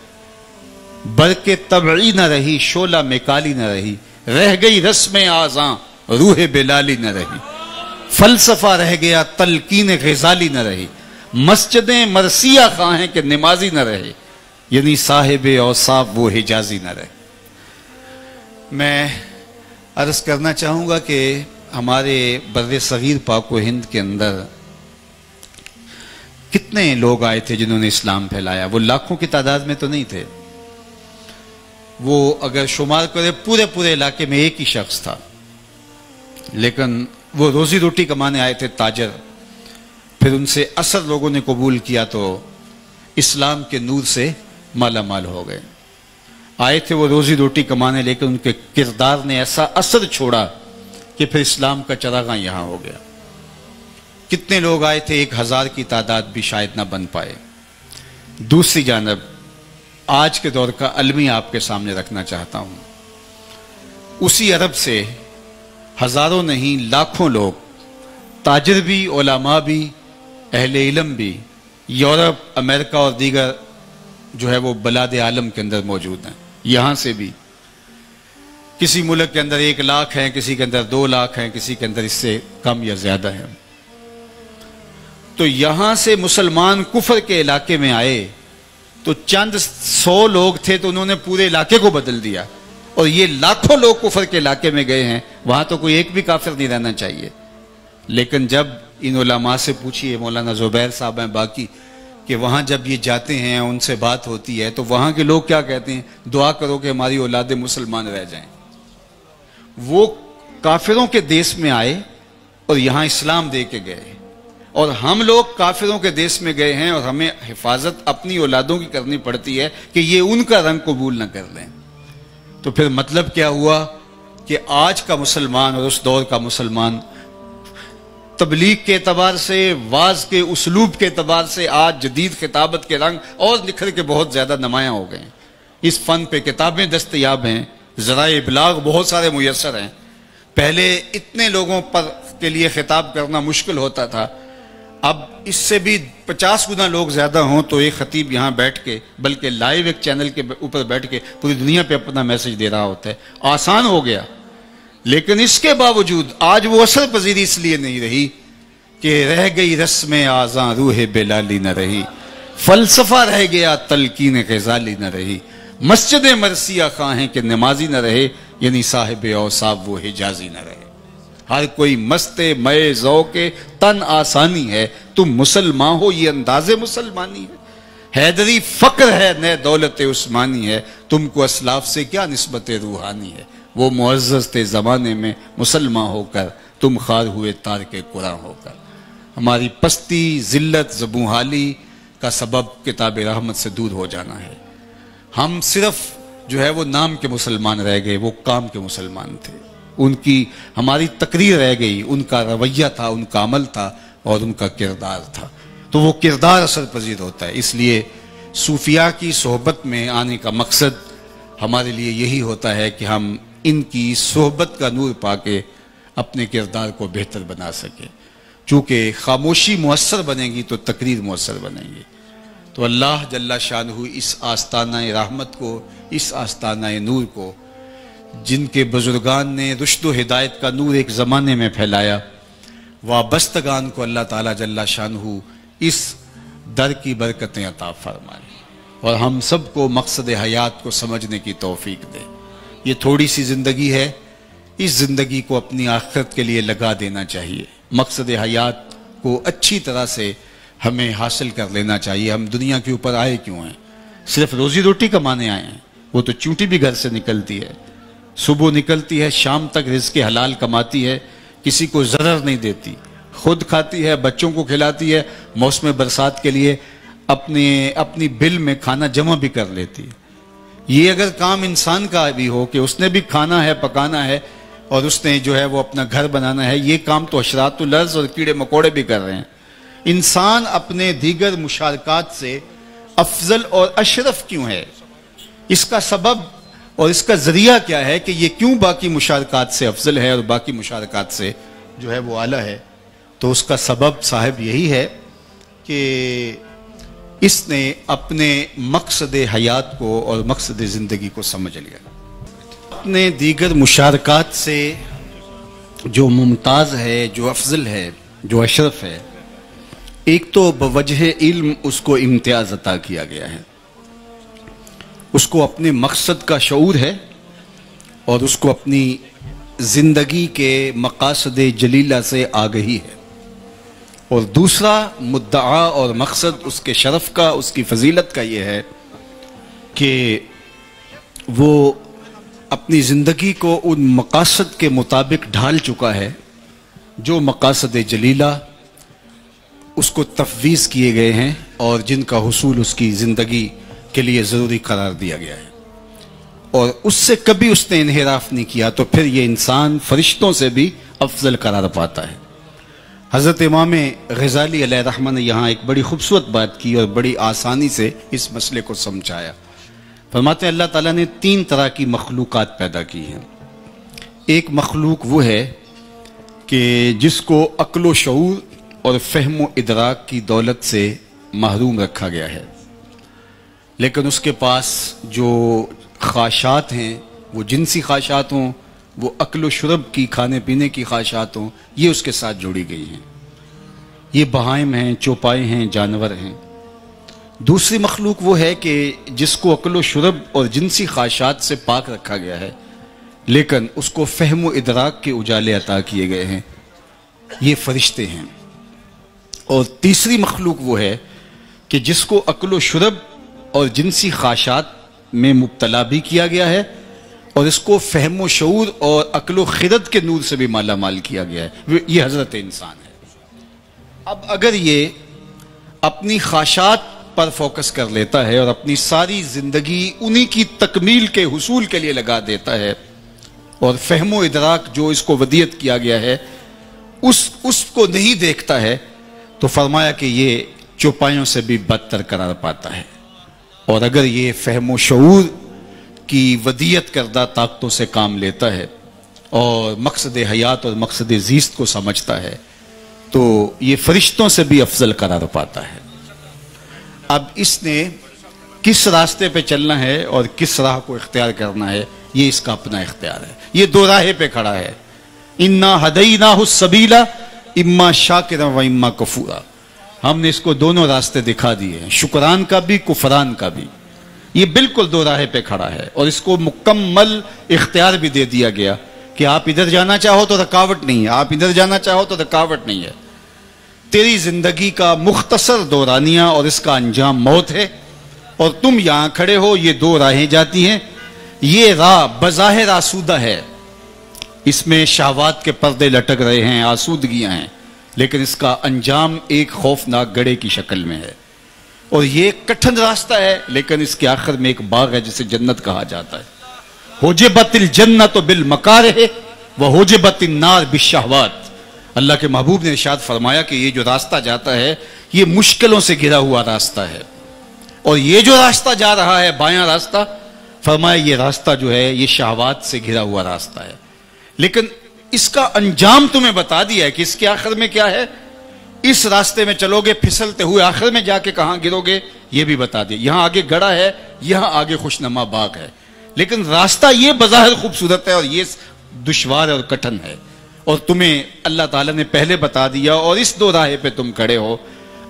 برق طبعی نہ رہی، شعلہ میں کالی نہ رہی، رہ گئی رسم آزاں روح بلالی نہ رہی، فلسفہ رہ گیا تلقین غزالی نہ رہی، مسجدیں مرثیہ خواہیں کہ نمازی نہ رہے، یعنی صاحب اوصاف وہ حجازی نہ رہے۔ میں عرض کرنا چاہوں گا کہ ہمارے بر صغیر پاک و ہند کے اندر کتنے لوگ آئے تھے جنہوں نے اسلام پھیلایا؟ وہ لاکھوں کی تعداد میں تو نہیں تھے، وہ اگر شمار کرے پورے علاقے میں ایک ہی شخص تھا، لیکن وہ روزی روٹی کمانے آئے تھے، تاجر. پھر ان سے اثر لوگوں نے قبول کیا تو اسلام کے نور سے مالا مال ہو گئے. آئے تھے وہ روزی روٹی کمانے، لیکن ان کے کردار نے ایسا اثر چھوڑا کہ پھر اسلام کا چراغاں یہاں ہو گیا. کتنے لوگ آئے تھے، 1000 کی تعداد بھی شاید نہ بن پائے. دوسری جانب آج کے دور کا المیہ آپ کے سامنے رکھنا چاہتا ہوں. اسی عرب سے ہزاروں نہیں لاکھوں لوگ، تاجر بھی، علماء بھی، اہل علم بھی، یورپ، امریکہ اور دیگر جو ہے وہ بلاد عالم کے اندر موجود ہیں. یہاں سے بھی کسی ملک کے اندر 1 لاکھ ہیں، کسی کے اندر 2 لاکھ ہیں، کسی کے اندر اس سے کم یا زیادہ ہیں. تو یہاں سے مسلمان کفر کے علاقے میں آئے تو چند 100 لوگ تھے تو انہوں نے پورے علاقے کو بدل دیا. اور یہ لاکھوں لوگ کفر کے علاقے میں گئے ہیں، وہاں تو کوئی ایک بھی کافر نہیں رہنا چاہیے. لیکن جب ان علماء سے پوچھیے، مولانا زبیر صاحب ہیں، باقی، کہ وہاں جب یہ جاتے ہیں ان سے بات ہوتی ہے تو وہاں کے لوگ کیا کہتے ہیں؟ دعا کرو کہ ہماری اولادیں مسلمان رہ جائیں. وہ کافروں کے دیس میں آئے اور یہاں اسلام دے کے گئے، اور ہم لوگ کافروں کے دیس میں گئے ہیں اور ہمیں حفاظت اپنی اولادوں کی کرنی پڑتی ہے کہ یہ ان کا رنگ قبول نہ کر لیں. تو پھر مطلب کیا ہوا کہ آج کا مسلمان اور اس دور کا مسلمان تبلیغ کے اعتبار سے، واعظ کے اسلوب کے اعتبار سے آج جدید خطابت کے رنگ اور نکھر کے بہت زیادہ نمایاں ہو گئے ہیں. اس فن پہ کتابیں دستیاب ہیں، ذرائع ابلاغ بہت سارے میسر ہیں. پہلے اتنے لوگوں پر کے لیے خطاب کرنا مشکل ہوتا تھا، اب اس سے بھی 50 گنا لوگ زیادہ ہوں تو ایک خطیب یہاں بیٹھ کے، بلکہ لائیو ایک چینل کے اوپر بیٹھ کے پوری دنیا پہ اپنا میسج دے رہا ہوتا ہے. آسان ہو گیا. لیکن اس کے باوجود آج وہ اثر پذیری اس لیے نہیں رہی کہ رہ گئی رسم آزاں روح بلالی نہ رہی، فلسفہ رہ گیا تلقین غزالی نہ رہی، مسجد مرثیہ خواہیں کہ نمازی نہ رہے، یعنی صاحب اوصاف وہ حجازی نہ رہے. ہر کوئی مست مئے ذوق تن آسانی ہے، تم مسلمان ہو یہ انداز مسلمانی ہے. حیدری فقر ہے نئے دولت عثمانی ہے، تم کو اسلاف سے کیا نسبت روحانی ہے. وہ معزز تھے زمانے میں مسلمان ہو کر، تم خار ہوئے تارک قرآن ہو کر. ہماری پستی، ذلت، زبونحالی کا سبب کتاب رحمت سے دور ہو جانا ہے. ہم صرف جو ہے وہ نام کے مسلمان رہ گئے، وہ کام کے مسلمان تھے. ان کی ہماری تقریر رہ گئی، ان کا رویہ تھا، ان کا عمل تھا اور ان کا کردار تھا. تو وہ کردار اثر پذیر ہوتا ہے. اس لیے صوفیاء کی صحبت میں آنے کا مقصد ہمارے لیے یہی ہوتا ہے کہ ہم ان کی صحبت کا نور پا کے اپنے کردار کو بہتر بنا سکیں. چونکہ خاموشی مؤثر بنے گی تو تقریر مؤثر بنے گی. تو اللہ جل شانہ اس آستانہ رحمت کو، اس آستانہ نور کو، جن کے بزرگان نے رشد و ہدایت کا نور ایک زمانے میں پھیلایا، وابستگان کو اللہ تعالیٰ جل شانہ اس در کی برکتیں عطا فرمائے اور ہم سب کو مقصد حیات کو سمجھنے کی توفیق دے. یہ تھوڑی سی زندگی ہے، اس زندگی کو اپنی آخرت کے لیے لگا دینا چاہیے. مقصد حیات کو اچھی طرح سے ہمیں حاصل کر لینا چاہیے. ہم دنیا کے اوپر آئے کیوں ہیں؟ صرف روزی روٹی کمانے آئے ہیں. وہ تو چونٹی بھی گھر سے نکلتی ہے، صبح نکلتی ہے، شام تک رزق حلال کماتی ہے، کسی کو ضرر نہیں دیتی، خود کھاتی ہے، بچوں کو کھلاتی ہے، موسم برسات کے لیے اپنی بل میں کھانا جمع بھی کر لیتی ہے. یہ اگر کام انسان کا بھی ہو کہ اس نے بھی کھانا ہے، پکانا ہے اور اس نے جو ہے وہ اپنا گھر بنانا ہے، یہ کام تو حشرات الارض اور کیڑے مکوڑے بھی کر رہے ہیں. انسان اپنے دیگر مشارکات سے افضل اور اشرف کیوں ہے؟ اس کا سبب اور اس کا ذریعہ کیا ہے کہ یہ کیوں باقی مشارکات سے افضل ہے اور باقی مشارکات سے جو ہے وہ اعلیٰ ہے؟ تو اس کا سبب صاحب یہی ہے کہ اس نے اپنے مقصد حیات کو اور مقصد زندگی کو سمجھ لیا. اپنے دیگر مشارکات سے جو ممتاز ہے، جو افضل ہے، جو اشرف ہے، ایک تو بوجہ علم اس کو امتیاز عطا کیا گیا ہے. اس کو اپنے مقصد کا شعور ہے اور اس کو اپنی زندگی کے مقاصد جلیلہ سے آگہی ہے. اور دوسرا مدعا اور مقصد اس کے شرف کا، اس کی فضیلت کا یہ ہے کہ وہ اپنی زندگی کو ان مقاصد کے مطابق ڈھال چکا ہے جو مقاصد جلیلہ اس کو تفویض کیے گئے ہیں اور جن کا حصول اس کی زندگی کے لیے ضروری قرار دیا گیا ہے، اور اس سے کبھی اس نے انحراف نہیں کیا، تو پھر یہ انسان فرشتوں سے بھی افضل قرار پاتا ہے۔ حضرت امام غزالی علیہ رحمہ نے یہاں ایک بڑی خوبصورت بات کی اور بڑی آسانی سے اس مسئلے کو سمجھایا۔ فرماتے ہیں اللہ تعالیٰ نے 3 طرح کی مخلوقات پیدا کی ہیں۔ ایک مخلوق وہ ہے کہ جس کو عقل و شعور اور فہم و ادراک کی دولت سے محروم رکھا گیا ہے، لیکن اس کے پاس جو خواہشات ہیں، وہ جنسی خواہشات ہوں، وہ عقل و شرب کی، کھانے پینے کی خواہشات ہوں، یہ اس کے ساتھ جوڑی گئی ہیں۔ یہ بہائم ہیں، چوپائے ہیں، جانور ہیں۔ دوسری مخلوق وہ ہے کہ جس کو عقل و شرب اور جنسی خواہشات سے پاک رکھا گیا ہے، لیکن اس کو فہم و ادراک کے اجالے عطا کیے گئے ہیں، یہ فرشتے ہیں۔ اور تیسری مخلوق وہ ہے کہ جس کو عقل و شرب اور جنسی خواہشات میں مبتلا بھی کیا گیا ہے، اور اس کو فہم و شعور اور عقل و خرد کے نور سے بھی مالا مال کیا گیا ہے، یہ حضرت انسان ہے۔ اب اگر یہ اپنی خواہشات پر فوکس کر لیتا ہے اور اپنی ساری زندگی انہی کی تکمیل کے حصول کے لیے لگا دیتا ہے، اور فہم و ادراک جو اس کو ودیت کیا گیا ہے اس کو نہیں دیکھتا ہے، تو فرمایا کہ یہ چوپایوں سے بھی بدتر قرار پاتا ہے۔ اور اگر یہ فہم و شعور کی ودیت کردہ طاقتوں سے کام لیتا ہے اور مقصد حیات اور مقصد زیست کو سمجھتا ہے، تو یہ فرشتوں سے بھی افضل قرار پاتا ہے۔ اب اس نے کس راستے پہ چلنا ہے اور کس راہ کو اختیار کرنا ہے، یہ اس کا اپنا اختیار ہے۔ یہ دو راہیں پہ کھڑا ہے، انا ہدیناہ السبیل اما شاکرا و اما کفورا۔ ہم نے اس کو دونوں راستے دکھا دیے ہیں، شکران کا بھی، کفران کا بھی۔ یہ بالکل دو راہیں پہ کھڑا ہے، اور اس کو مکمل اختیار بھی دے دیا گیا کہ آپ ادھر جانا چاہو تو رکاوٹ نہیں ہے، آپ ادھر جانا چاہو تو رکاوٹ نہیں ہے۔ تیری زندگی کا مختصر دورانیہ اور اس کا انجام موت ہے، اور تم یہاں کھڑے ہو، یہ دو راہیں جاتی ہیں۔ یہ راہ بظاہر آسودہ ہے، اس میں شہوات کے پردے لٹک رہے ہیں، آسودگیاں ہیں، لیکن اس کا انجام ایک خوفناک گڑھے کی شکل میں ہے۔ اور یہ کٹھن راستہ ہے، لیکن اس کے آخر میں ایک باغ ہے جسے جنت کہا جاتا ہے۔ حجبت الجنت بالمکارہ وحجبت النار بالشہوات۔ اللہ کے محبوب نے ارشاد فرمایا کہ یہ جو راستہ جاتا ہے یہ مشکلوں سے گھرا ہوا راستہ ہے، اور یہ جو راستہ جا رہا ہے بایاں راستہ، فرمایا یہ راستہ جو ہے یہ شہوات سے گھرا ہوا راستہ ہے، لیکن اس کا انجام تمہیں بتا دیا ہے کہ اس کے آخر میں کیا ہے۔ اس راستے میں چلو گے پھسلتے ہوئے، آخر میں جا کے کہاں گرو گے یہ بھی بتا دیا۔ یہاں آگے گڑھا ہے، یہاں آگے خوشنما باغ ہے، لیکن راستہ یہ بظاہر خوبصورت ہے اور یہ دشوار اور کٹھن ہے، اور تمہیں اللہ تعالیٰ نے پہلے بتا دیا، اور اس دو راہیں پہ تم کھڑے ہو۔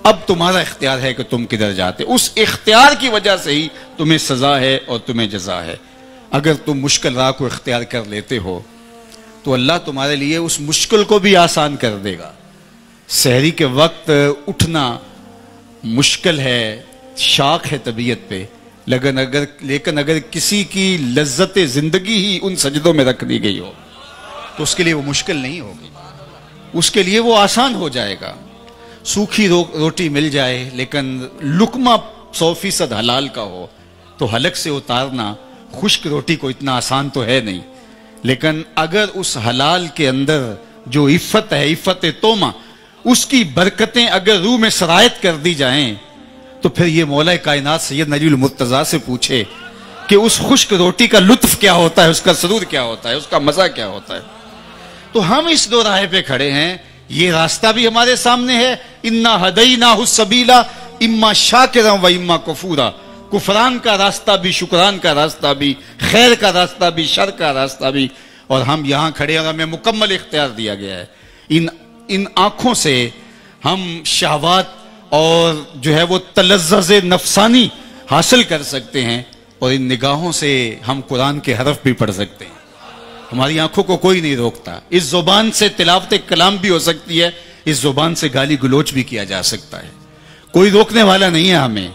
اب تمہارا اختیار ہے کہ تم کدھر جاتے، اس اختیار کی وجہ سے ہی تمہیں سزا ہے اور تمہیں جزا ہے۔ اگر تم مشکل راہ کو اختیار کر لیتے ہو تو اللہ تمہارے لیے اس مشکل کو بھی آسان کر دے گا۔ سحری کے وقت اٹھنا مشکل ہے، شاق ہے طبیعت پہ، لیکن اگر کسی کی لذت زندگی ہی ان سجدوں میں رکھ دی گئی ہو تو اس کے لیے وہ مشکل نہیں ہوگی، اس کے لیے وہ آسان ہو جائے گا۔ سوکھی روٹی مل جائے لیکن لقمہ 100% حلال کا ہو تو حلق سے اتارنا خشک روٹی کو اتنا آسان تو ہے نہیں، لیکن اگر اس حلال کے اندر جو عفت ہے، عفت تومہ، اس کی برکتیں اگر روح میں سرایت کر دی جائیں تو پھر یہ مولا کائنات سید نجی المرتضیٰ سے پوچھے کہ اس خشک روٹی کا لطف کیا ہوتا ہے، اس کا سرور کیا ہوتا ہے، اس کا مزہ کیا ہوتا ہے۔ تو ہم اس دو راہ پہ کھڑے ہیں، یہ راستہ بھی ہمارے سامنے ہے، انا ہدیناہ السبیل اما شاکرا و اما کفورا۔ کفران کا راستہ بھی، شکران کا راستہ بھی، خیر کا راستہ بھی، شر کا راستہ بھی، اور ہم یہاں کھڑے اور ہمیں مکمل اختیار دیا گیا ہے۔ ان آنکھوں سے ہم شہوات اور جو ہے وہ تلذذ نفسانی حاصل کر سکتے ہیں، اور ان نگاہوں سے ہم قرآن کے حرف بھی پڑھ سکتے ہیں۔ ہماری آنکھوں کو کوئی نہیں روکتا، اس زبان سے تلاوت کلام بھی ہو سکتی ہے، اس زبان سے گالی گلوچ بھی کیا جا سکتا ہے، کوئی روکنے والا نہیں ہے ہمیں۔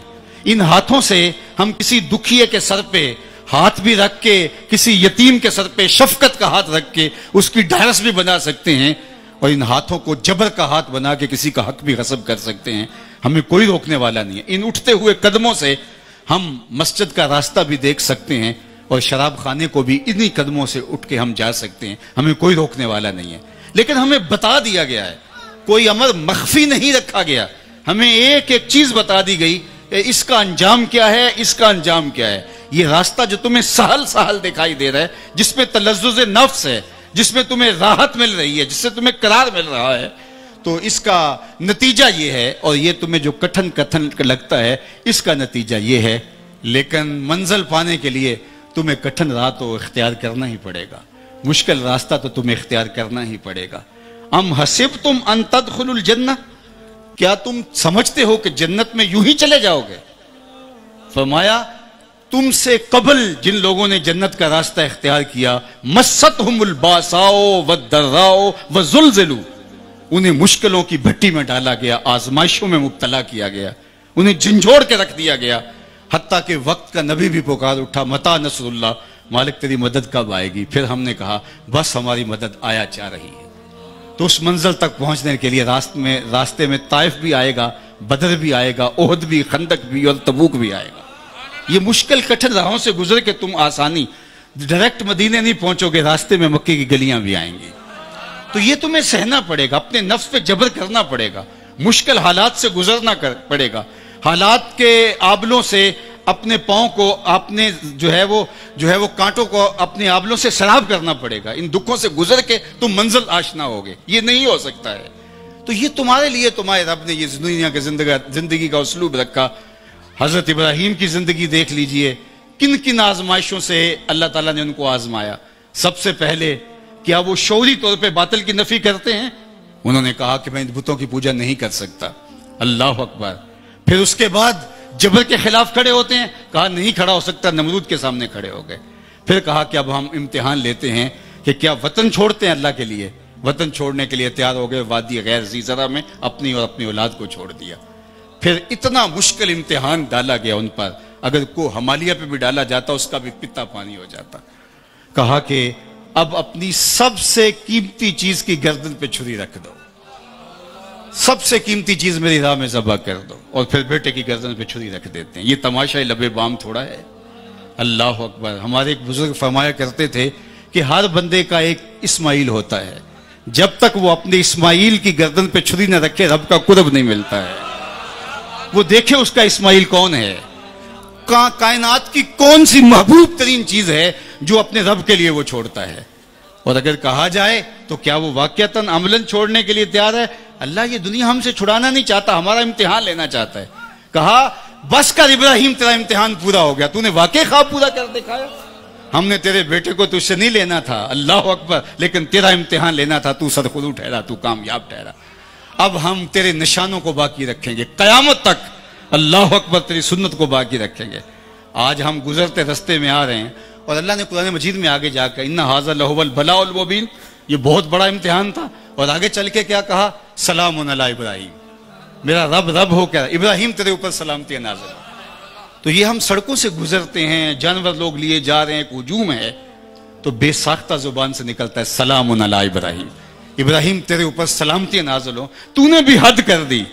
ان ہاتھوں سے ہم کسی دکھیے کے سر پہ ہاتھ بھی رکھ کے کسی یتیم کے سر پہ شفقت کا ہاتھ رکھ کے اس کی ڈھارس بھی بنا سکتے ہیں، اور ان ہاتھوں کو جبر کا ہاتھ بنا کے کسی کا حق بھی غصب کر سکتے ہیں، ہمیں کوئی روکنے والا نہیں ہے۔ ان اٹھتے ہوئے قدموں سے ہم مسجد کا راستہ بھی دیکھ سکتے ہیں، اور شراب خانے کو بھی انہی قدموں سے اٹھ کے ہم جا سکتے ہیں، ہمیں کوئی روکنے والا نہیں ہے۔ لیکن ہمیں بتا دیا گیا ہے، کوئی امر مخفی نہیں رکھا گیا، ہمیں ایک ایک چیز بتا دی گئی کہ اس کا انجام کیا ہے، اس کا انجام کیا ہے۔ یہ راستہ جو تمہیں سہل سہل دکھائی دے رہا ہے، جس میں تلذذ نفس ہے، جس میں تمہیں راحت مل رہی ہے، جس سے تمہیں قرار مل رہا ہے، تو اس کا نتیجہ یہ ہے، اور یہ تمہیں جو کٹھن لگتا ہے اس کا نتیجہ یہ ہے، لیکن منزل پانے کے لیے تمہیں کٹھن راہ تو اختیار کرنا ہی پڑے گا، مشکل راستہ تو تمہیں اختیار کرنا ہی پڑے گا۔ ام حسبتم ان تدخلوا الجنہ، کیا تم سمجھتے ہو کہ جنت میں یوں ہی چلے جاؤ گے؟ فرمایا تم سے قبل جن لوگوں نے جنت کا راستہ اختیار کیا، مستہم الباساء والضراء وزلزلوا، انہیں مشکلوں کی بھٹی میں ڈالا گیا، آزمائشوں میں مبتلا کیا گیا، انہیں جھنجھوڑ کے رکھ دیا گیا، حتیٰ کہ وقت کا نبی بھی پکار اٹھا، متی نصر اللہ، مالک تیری مدد کب آئے گی؟ پھر ہم نے کہا بس ہماری مدد آیا جا رہی ہے۔ تو اس منزل تک پہنچنے کے لیے راستے میں طائف بھی آئے گا، بدر بھی آئے گا، احد بھی، خندق بھی، اور تبوک بھی آئے گا۔ یہ مشکل کٹھن راہوں سے گزر کے تم آسانی ڈائریکٹ مدینے نہیں پہنچو گے، راستے میں مکے کی گلیاں بھی آئیں گی۔ تو یہ تمہیں سہنا پڑے گا، اپنے نفس پہ جبر کرنا پڑے گا، مشکل حالات سے گزرنا پڑے گا، حالات کے آبلوں سے اپنے پاؤں کو، اپنے جو ہے وہ کانٹوں کو اپنے آبلوں سے سراب کرنا پڑے گا۔ ان دکھوں سے گزر کے تم منزل آشنا ہوگے، یہ نہیں ہو سکتا ہے۔ تو یہ تمہارے لیے تمہارے رب نے یہ دنیا کے زندگی کا اسلوب رکھا۔ حضرت ابراہیم کی زندگی دیکھ لیجئے، کن کن آزمائشوں سے اللہ تعالیٰ نے ان کو آزمایا۔ سب سے پہلے کیا وہ شعوری طور پہ باطل کی نفی کرتے ہیں؟ انہوں نے کہا کہ میں بتوں کی پوجا نہیں کر سکتا، اللہ اکبر۔ پھر اس کے بعد جبر کے خلاف کھڑے ہوتے ہیں، کہا نہیں کھڑا ہو سکتا، نمرود کے سامنے کھڑے ہو گئے۔ پھر کہا کہ اب ہم امتحان لیتے ہیں کہ کیا وطن چھوڑتے ہیں اللہ کے لیے؟ وطن چھوڑنے کے لیے تیار ہو گئے، وادی غیر ذی زرع میں اپنی اور اپنی اولاد کو چھوڑ دیا۔ پھر اتنا مشکل امتحان ڈالا گیا ان پر، اگر کو ہمالیہ پہ بھی ڈالا جاتا اس کا بھی پتا پانی ہو جاتا۔ کہا کہ اب اپنی سب سے قیمتی چیز کی گردن پہ چھری رکھ دو، سب سے قیمتی چیز میری راہ میں ذبح کر دو، اور پھر بیٹے کی گردن پہ چھری رکھ دیتے ہیں۔ یہ تماشا لب بام تھوڑا ہے، اللہ اکبر۔ ہمارے ایک بزرگ فرمایا کرتے تھے کہ ہر بندے کا ایک اسماعیل ہوتا ہے، جب تک وہ اپنے اسماعیل کی گردن پہ چھری نہ رکھے رب کا قرب نہیں ملتا ہے۔ وہ دیکھے اس کا اسماعیل کون ہے، کائنات کی کون سی محبوب ترین چیز ہے جو اپنے رب کے لیے وہ چھوڑتا ہے۔ اور اگر کہا جائے تو کیا وہ واقعتاً عملاً چھوڑنے کے لیے تیار ہے؟ اللہ یہ دنیا ہم سے چھڑانا نہیں چاہتا، ہمارا امتحان لینا چاہتا ہے۔ کہا بس کر ابراہیم، تیرا امتحان پورا ہو گیا، تو نے واقعی خواب پورا کر دکھایا۔ ہم نے تیرے بیٹے کو تجھ سے نہیں لینا تھا، اللہ اکبر، لیکن تیرا امتحان لینا تھا، تو سرخرو ٹھہرا، تو کامیاب ٹھہرا۔ اب ہم تیرے نشانوں کو باقی رکھیں گے قیامت تک، اللہ اکبر، تیری سنت کو باقی رکھیں گے۔ آج ہم گزرتے رستے میں آ رہے ہیں، اور اللہ نے قرآن مجید میں آگے جا کر ان ھذا لہو البلاء المبین، یہ بہت بڑا امتحان تھا، اور آگے چل کے کیا کہا؟ سلام علی ابراہیم، میرا رب ہو کیا ابراہیم تیرے اوپر سلامتی نازل ہو۔ تو یہ ہم سڑکوں سے گزرتے ہیں، جانور لوگ لیے جا رہے ہیں، ایک ہجوم ہے، تو بے ساختہ زبان سے نکلتا ہے سلام علی ابراہیم، ابراہیم تیرے اوپر سلامتی نازل ہو۔ تو نے بھی حد کر دی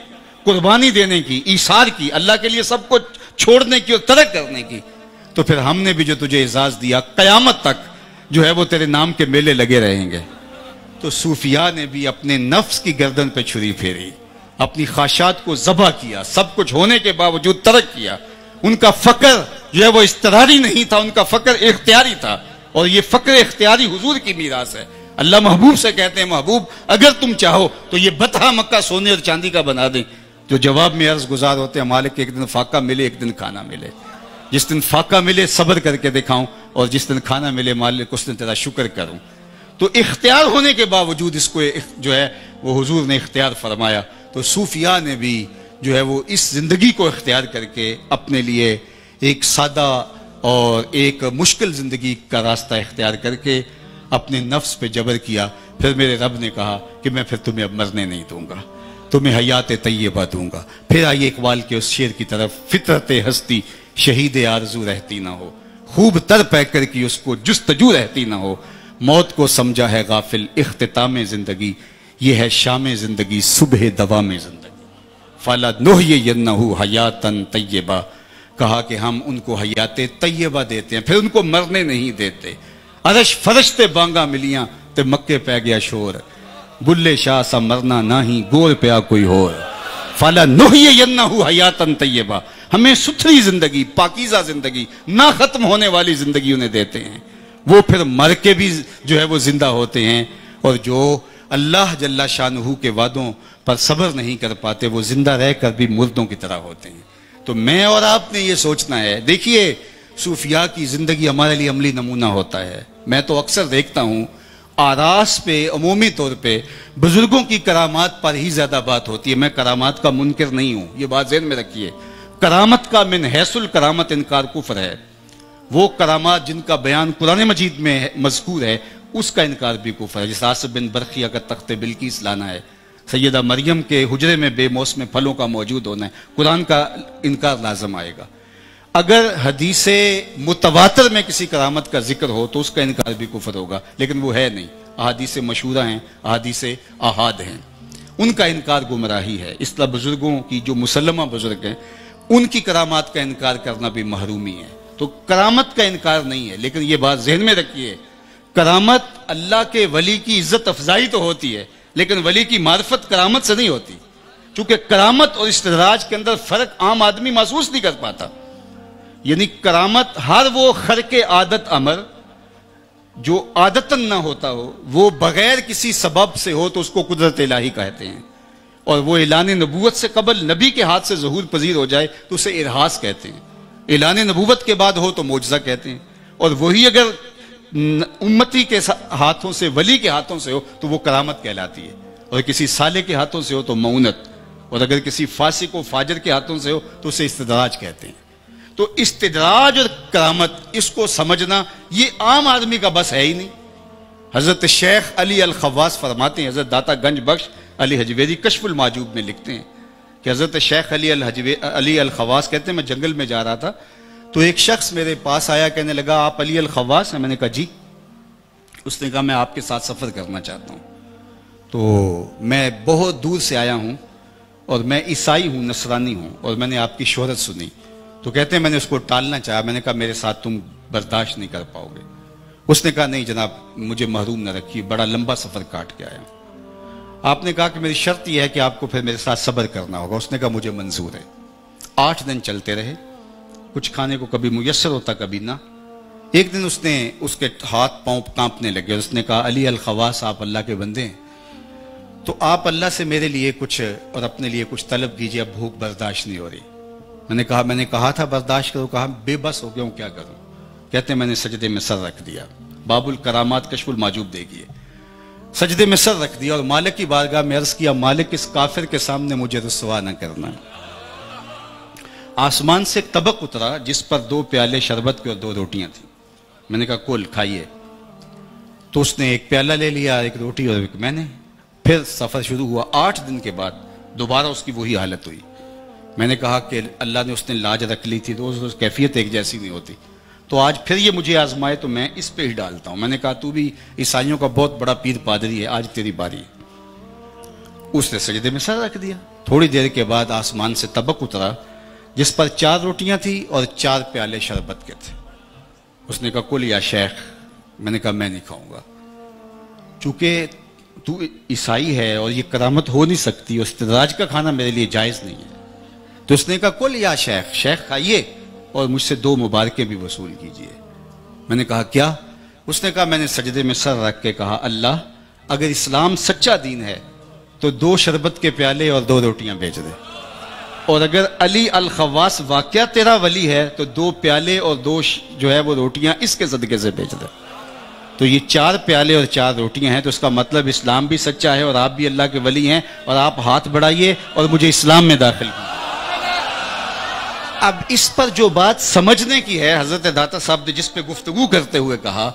قربانی دینے کی، ایثار کی، اللہ کے لیے سب کو چھوڑنے کی اور ترک کرنے کی، تو پھر ہم نے بھی جو تجھے اعزاز دیا، قیامت تک جو ہے وہ تیرے نام کے میلے لگے رہیں گے۔ تو صوفیاء نے بھی اپنے نفس کی گردن پہ چھری پھیری، اپنی خواہشات کو ذبح کیا، سب کچھ ہونے کے باوجود ترک کیا۔ ان کا فقر جو ہے وہ اضطراری نہیں تھا، ان کا فقر اختیاری تھا، اور یہ فقر اختیاری حضور کی میراث ہے۔ اللہ محبوب سے کہتے ہیں محبوب اگر تم چاہو تو یہ بطحہ مکہ سونے اور چاندی کا بنا دیں، جو جواب میں عرض گزار ہوتے ہیں مالک ایک دن فاقہ ملے ایک دن کھانا ملے، جس دن فاقہ ملے صبر کر کے دکھاؤں، اور جس دن کھانا ملے مالک اس دن تیرا شکر کروں۔ تو اختیار ہونے کے باوجود اس کو جو ہے وہ حضور نے اختیار فرمایا۔ تو صوفیاء نے بھی جو ہے وہ اس زندگی کو اختیار کر کے اپنے لیے ایک سادہ اور ایک مشکل زندگی کا راستہ اختیار کر کے اپنے نفس پہ جبر کیا۔ پھر میرے رب نے کہا کہ میں پھر تمہیں اب مرنے نہیں دوں گا، تمہیں حیات طیبہ دوں گا۔ پھر آئیے اقبال کے اس شعر کی طرف، فطرت ہستی شہید آرزو رہتی نہ ہو، خوب تر پہ کر کی اس کو جستجو رہتی نہ ہو. موت کو سمجھا ہے غافل اختتام زندگی، یہ ہے شام زندگی صبح دوام زندگی. فَلَنُحْيِيَنَّهُ حَيَاتًا طَيِّبَةً، کہا کہ ہم ان کو حیات طیبہ دیتے ہیں، پھر ان کو مرنے نہیں دیتے. عرش فرشتے بانگا ملیاں تے مکے پہ گیا شور، بلے شاہ سا مرنا نہ ہی گور پیا کوئی ہور. فَلَنُحْيِيَنَّهُ حَيَاتًا طَيِّبَةً، ہمیں ستھری زندگی، پاکیزہ زندگی، نہ ختم ہونے والی زندگی انہیں دیتے ہیں. وہ پھر مر کے بھی جو ہے وہ زندہ ہوتے ہیں. اور جو اللہ جل شانہ کے وعدوں پر صبر نہیں کر پاتے وہ زندہ رہ کر بھی مردوں کی طرح ہوتے ہیں. تو میں اور آپ نے یہ سوچنا ہے. دیکھیے صوفیاء کی زندگی ہمارے لیے عملی نمونہ ہوتا ہے. میں تو اکثر دیکھتا ہوں آراس پہ عمومی طور پہ بزرگوں کی کرامات پر ہی زیادہ بات ہوتی ہے. میں کرامات کا منکر نہیں ہوں، یہ بات ذہن میں رکھیے. کرامت کا من حیث الکرامت انکار کفر ہے. وہ کرامات جن کا بیان قرآن مجید میں مذکور ہے اس کا انکار بھی کفر ہے. جس آصف بن برقیہ کا تخت بلقیس لانا ہے، سیدہ مریم کے حجرے میں بے موسم پھلوں کا موجود ہونا ہے، قرآن کا انکار لازم آئے گا. اگر حدیث متواتر میں کسی کرامت کا ذکر ہو تو اس کا انکار بھی کفر ہوگا، لیکن وہ ہے نہیں. احادیث مشہورہ ہیں، احادیث احاد ہیں، ان کا انکار گمراہی ہے. اس طرح بزرگوں کی جو مسلمہ بزرگ ہیں ان کی کرامات کا انکار کرنا بھی محرومی ہے. تو کرامت کا انکار نہیں ہے، لیکن یہ بات ذہن میں رکھیے، کرامت اللہ کے ولی کی عزت افزائی تو ہوتی ہے، لیکن ولی کی معرفت کرامت سے نہیں ہوتی. چونکہ کرامت اور استدراج کے اندر فرق عام آدمی محسوس نہیں کر پاتا. یعنی کرامت ہر وہ خرق عادت امر جو عادتاً نہ ہوتا ہو، وہ بغیر کسی سبب سے ہو تو اس کو قدرت الہی کہتے ہیں. اور وہ اعلان نبوت سے قبل نبی کے ہاتھ سے ظہور پذیر ہو جائے تو اسے ارہاس کہتے ہیں. اعلان نبوت کے بعد ہو تو معجزہ کہتے ہیں. اور وہی اگر امتی کے ہاتھوں سے، ولی کے ہاتھوں سے ہو تو وہ کرامت کہلاتی ہے. اور کسی صالح کے ہاتھوں سے ہو تو معونت، اور اگر کسی فاسق و فاجر کے ہاتھوں سے ہو تو اسے استدراج کہتے ہیں. تو استدراج اور کرامت اس کو سمجھنا یہ عام آدمی کا بس ہے ہی نہیں. حضرت شیخ علی الخواص فرماتے ہیں، حضرت داتا گنج بخش علی حجویری کشف المعجوب میں لکھتے ہیں کہ حضرت شیخ علی الخواص کہتے ہیں میں جنگل میں جا رہا تھا تو ایک شخص میرے پاس آیا، کہنے لگا آپ علی الخواص ہیں؟ میں نے کہا جی. اس نے کہا میں آپ کے ساتھ سفر کرنا چاہتا ہوں، تو میں بہت دور سے آیا ہوں اور میں عیسائی ہوں، نصرانی ہوں، اور میں نے آپ کی شہرت سنی. تو کہتے ہیں میں نے اس کو ٹالنا چاہا، میں نے کہا میرے ساتھ تم برداشت نہیں کر پاؤ گے. اس نے کہا نہیں جناب مجھے محروم نہ رکھیے، بڑا لمبا سفر کاٹ کے آیا ہوں. آپ نے کہا کہ میری شرط یہ ہے کہ آپ کو پھر میرے ساتھ صبر کرنا ہوگا. اس نے کہا مجھے منظور ہے. 8 دن چلتے رہے، کچھ کھانے کو کبھی میسر ہوتا کبھی نہ. ایک دن اس نے اس کے ہاتھ پاؤں کانپنے لگے. اس نے کہا علی الخواص آپ اللہ کے بندے ہیں تو آپ اللہ سے میرے لیے کچھ اور اپنے لیے کچھ طلب کیجیے، اب بھوک برداشت نہیں ہو رہی. میں نے کہا تھا برداشت کرو، کہا بے بس ہو گیا ہوں کیا کروں. کہتے ہیں میں نے سجدے میں سر رکھ دیا. باب الکرامات کشف المعجوب دیکھیے. سجدے میں سر رکھ دیا اور مالک کی بارگاہ میں عرض کیا مالک اس کافر کے سامنے مجھے رسوا نہ کرنا. آسمان سے ایک طبق اترا جس پر 2 پیالے شربت کے اور 2 روٹیاں تھیں. میں نے کہا کل کھائیے. تو اس نے ایک پیالہ لے لیا، ایک روٹی اور ایک میں نے. پھر سفر شروع ہوا. 8 دن کے بعد دوبارہ اس کی وہی حالت ہوئی. میں نے کہا کہ اللہ نے اس نے لاج رکھ لی تھی، روز روز کیفیت ایک جیسی نہیں ہوتی، تو آج پھر یہ مجھے آزمائے تو میں اس پہ ہی ڈالتا ہوں. میں نے کہا تو بھی عیسائیوں کا بہت بڑا پیر پادری ہے، آج تیری باری. اس نے سجدے میں سر رکھ دیا. تھوڑی دیر کے بعد آسمان سے طبق اترا جس پر 4 روٹیاں تھیں اور 4 پیالے شربت کے تھے. اس نے کہا کل یا شیخ. میں نے کہا میں نہیں کھاؤں گا، چونکہ تو عیسائی ہے اور یہ کرامت ہو نہیں سکتی، اور استدراج کا کھانا میرے لیے جائز نہیں ہے. تو اس نے کہا کل یا شیخ، شیخ کھائیے اور مجھ سے 2 مبارکیں بھی وصول کیجیے. میں نے کہا کیا؟ اس نے کہا میں نے سجدے میں سر رکھ کے کہا اللہ اگر اسلام سچا دین ہے تو 2 شربت کے پیالے اور 2 روٹیاں بھیج دے، اور اگر علی الخواص واقعہ تیرا ولی ہے تو 2 پیالے اور 2 جو ہے وہ روٹیاں اس کے صدقے سے بھیج دے. تو یہ 4 پیالے اور 4 روٹیاں ہیں. تو اس کا مطلب اسلام بھی سچا ہے اور آپ بھی اللہ کے ولی ہیں، اور آپ ہاتھ بڑھائیے اور مجھے اسلام میں داخل کیجیے. اب اس پر جو بات سمجھنے کی ہے، حضرت داتا صاحب نے جس پہ گفتگو کرتے ہوئے کہا،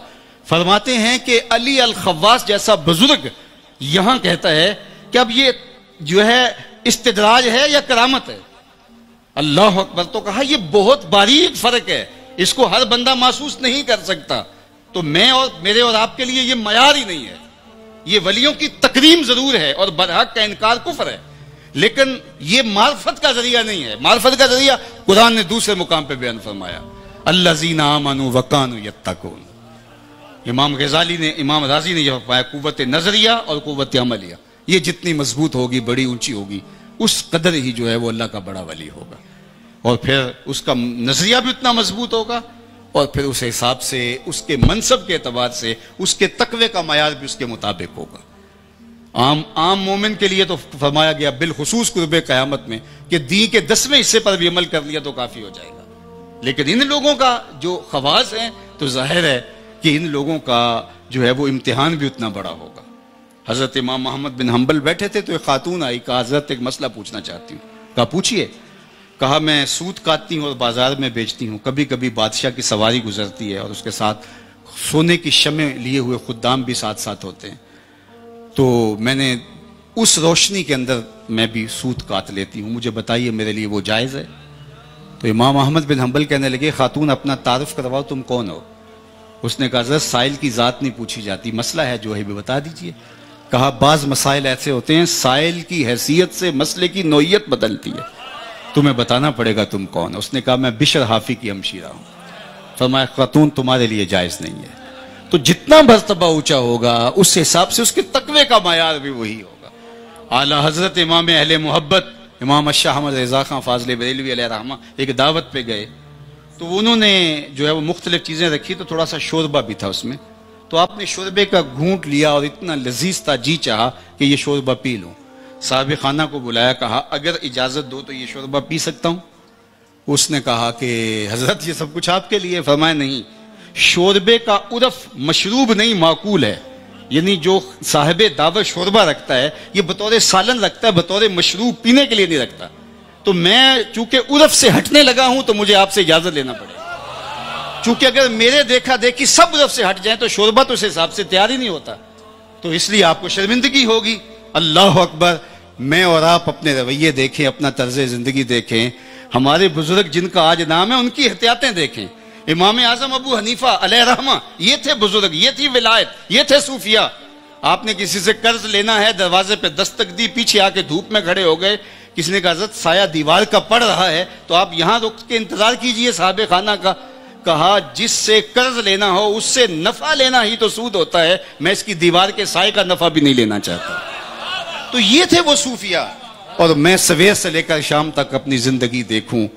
فرماتے ہیں کہ علی الخواص جیسا بزرگ یہاں کہتا ہے کہ اب یہ جو ہے استدراج ہے یا کرامت ہے. اللہ اکبر. تو کہا یہ بہت باریک فرق ہے. اس کو ہر بندہ محسوس نہیں کر سکتا. تو میں اور میرے اور آپ کے لیے یہ معیار ہی نہیں ہے. یہ ولیوں کی تکریم ضرور ہے اور برحق کا انکار کفر ہے، لیکن یہ معرفت کا ذریعہ نہیں ہے. معرفت کا ذریعہ قرآن نے دوسرے مقام پہ بیان فرمایا، الذین آمنوا وکانوا یتقون. امام غزالی نے، امام رازی نے یہ فرمایا، قوت نظریہ اور قوت عملیہ یہ جتنی مضبوط ہوگی، بڑی اونچی ہوگی، اس قدر ہی جو ہے وہ اللہ کا بڑا ولی ہوگا. اور پھر اس کا نظریہ بھی اتنا مضبوط ہوگا، اور پھر اس حساب سے اس کے منصب کے اعتبار سے اس کے تقوی کا معیار بھی اس کے مطابق ہوگا. عام مومن کے لیے تو فرمایا گیا بالخصوص قرب قیامت میں کہ دین کے 10ویں حصے پر بھی عمل کر لیا تو کافی ہو جائے گا. لیکن ان لوگوں کا جو خواص ہیں تو ظاہر ہے کہ ان لوگوں کا جو ہے وہ امتحان بھی اتنا بڑا ہوگا. حضرت امام محمد بن حنبل بیٹھے تھے تو ایک خاتون آئی، کہا حضرت ایک مسئلہ پوچھنا چاہتی ہوں. کہا پوچھئے. کہا میں سوت کاٹتی ہوں اور بازار میں بیچتی ہوں، کبھی کبھی بادشاہ کی سواری گزرتی ہے اور اس کے ساتھ سونے کی شمع لیے ہوئے خدام بھی ساتھ ساتھ ہوتے ہیں، تو میں نے اس روشنی کے اندر میں بھی سوت کاٹ لیتی ہوں، مجھے بتائیے میرے لیے وہ جائز ہے؟ تو امام احمد بن حنبل کہنے لگے، خاتون اپنا تعارف کرواؤ، تم کون ہو؟ اس نے کہا حضرت سائل کی ذات نہیں پوچھی جاتی، مسئلہ ہے جو ہے بھی بتا دیجئے. کہا بعض مسائل ایسے ہوتے ہیں سائل کی حیثیت سے مسئلے کی نوعیت بدلتی ہے، تمہیں بتانا پڑے گا تم کون. اس نے کہا میں بشر حافی کی ہمشیرہ ہوں. فرمایا خاتون تمہارے لیے جائز نہیں ہے. تو جتنا مرتبہ اونچا ہوگا اس حساب سے اس کے تقوی کا معیار بھی وہی ہوگا. اعلی حضرت امام اہل محبت امام الشاہ احمد رضا خان فاضل بریلوی علیہ رحمہ ایک دعوت پہ گئے تو انہوں نے جو ہے وہ مختلف چیزیں رکھی، تو تھوڑا سا شوربہ بھی تھا اس میں، تو آپ نے شوربے کا گھونٹ لیا اور اتنا لذیذ تھا، جی چاہا کہ یہ شوربہ پی لوں. صاحب خانہ کو بلایا، کہا اگر اجازت دو تو یہ شوربہ پی سکتا ہوں؟ اس نے کہا کہ حضرت یہ سب کچھ آپ کے لیے. فرمایا نہیں، شوربے کا عرف مشروب نہیں معقول ہے، یعنی جو صاحب دعوت شوربہ رکھتا ہے یہ بطور سالن رکھتا ہے، بطور مشروب پینے کے لیے نہیں رکھتا. تو میں چونکہ عرف سے ہٹنے لگا ہوں تو مجھے آپ سے اجازت لینا پڑے گا، چونکہ اگر میرے دیکھا دیکھی سب عرف سے ہٹ جائیں تو شوربہ تو اس حساب سے تیار ہی نہیں ہوتا، تو اس لیے آپ کو شرمندگی ہوگی. اللہ اکبر. میں اور آپ اپنے رویے دیکھیں، اپنا طرز زندگی دیکھیں، ہمارے بزرگ جن کا آج نام ہے ان کی احتیاطیں دیکھیں. امام اعظم ابو حنیفہ علیہ رحمہ یہ تھے بزرگ، یہ تھی ولایت، یہ تھے صوفیاء. آپ نے کسی سے قرض لینا ہے، دروازے پہ دستک دی، پیچھے آ کے دھوپ میں کھڑے ہو گئے، کسی نے کہا حضرت سایہ دیوار کا پڑ رہا ہے تو آپ یہاں رک کے انتظار کیجئے صاحب خانہ کا. کہا جس سے قرض لینا ہو اس سے نفع لینا ہی تو سود ہوتا ہے، میں اس کی دیوار کے سائے کا نفع بھی نہیں لینا چاہتا. تو یہ تھے وہ صوفیاء. اور میں سویر سے لے کر شام تک اپنی زندگی دیکھوں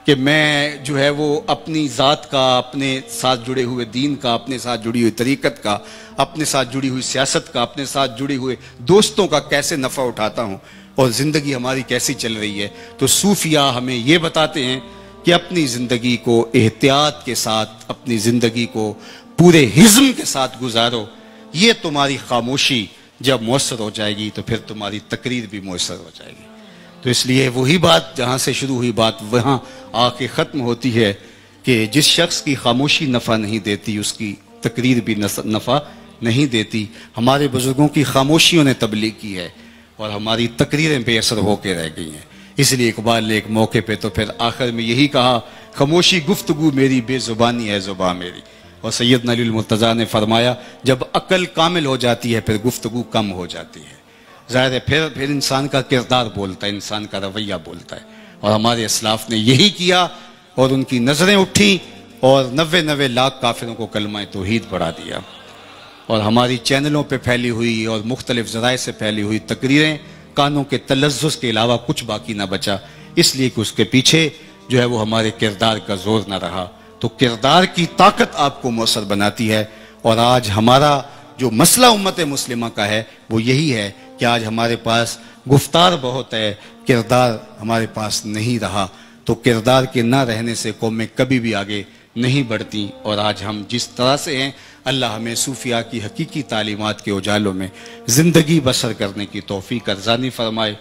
کہ میں جو ہے وہ اپنی ذات کا، اپنے ساتھ جڑے ہوئے دین کا، اپنے ساتھ جڑی ہوئی طریقت کا، اپنے ساتھ جڑی ہوئی سیاست کا، اپنے ساتھ جڑے ہوئے دوستوں کا کیسے نفع اٹھاتا ہوں اور زندگی ہماری کیسی چل رہی ہے. تو صوفیاء ہمیں یہ بتاتے ہیں کہ اپنی زندگی کو احتیاط کے ساتھ، اپنی زندگی کو پورے حزم کے ساتھ گزارو. یہ تمہاری خاموشی جب مؤثر ہو جائے گی تو پھر تمہاری تقریر بھی مؤثر ہو جائے گی. تو اس لیے وہی بات جہاں سے شروع ہوئی بات وہاں آ کے ختم ہوتی ہے کہ جس شخص کی خاموشی نفع نہیں دیتی اس کی تقریر بھی نفع نہیں دیتی. ہمارے بزرگوں کی خاموشیوں نے تبلیغ کی ہے اور ہماری تقریریں بے اثر ہو کے رہ گئی ہیں. اس لیے اقبال نے ایک موقع پہ تو پھر آخر میں یہی کہا، خاموشی گفتگو میری، بے زبانی ہے زبان میری. اور سیدنا علی المرتضیٰ نے فرمایا جب عقل کامل ہو جاتی ہے پھر گفتگو کم ہو جاتی ہے. ظاہر ہے پھر انسان کا کردار بولتا ہے، انسان کا رویہ بولتا ہے. اور ہمارے اسلاف نے یہی کیا اور ان کی نظریں اٹھی اور 99 لاکھ کافروں کو کلمہ توحید پڑھا دیا. اور ہماری چینلوں پہ پھیلی ہوئی اور مختلف ذرائع سے پھیلی ہوئی تقریریں کانوں کے تلذذ کے علاوہ کچھ باقی نہ بچا، اس لیے کہ اس کے پیچھے جو ہے وہ ہمارے کردار کا زور نہ رہا. تو کردار کی طاقت آپ کو مؤثر بناتی ہے. اور آج ہمارا جو مسئلہ امت مسلمہ کا ہے وہ یہی ہے کہ آج ہمارے پاس گفتار بہت ہے، کردار ہمارے پاس نہیں رہا. تو کردار کے نہ رہنے سے قومیں کبھی بھی آگے نہیں بڑھتی. اور آج ہم جس طرح سے ہیں، اللہ ہمیں صوفیاء کی حقیقی تعلیمات کے اجالوں میں زندگی بسر کرنے کی توفیق ارزانی فرمائے.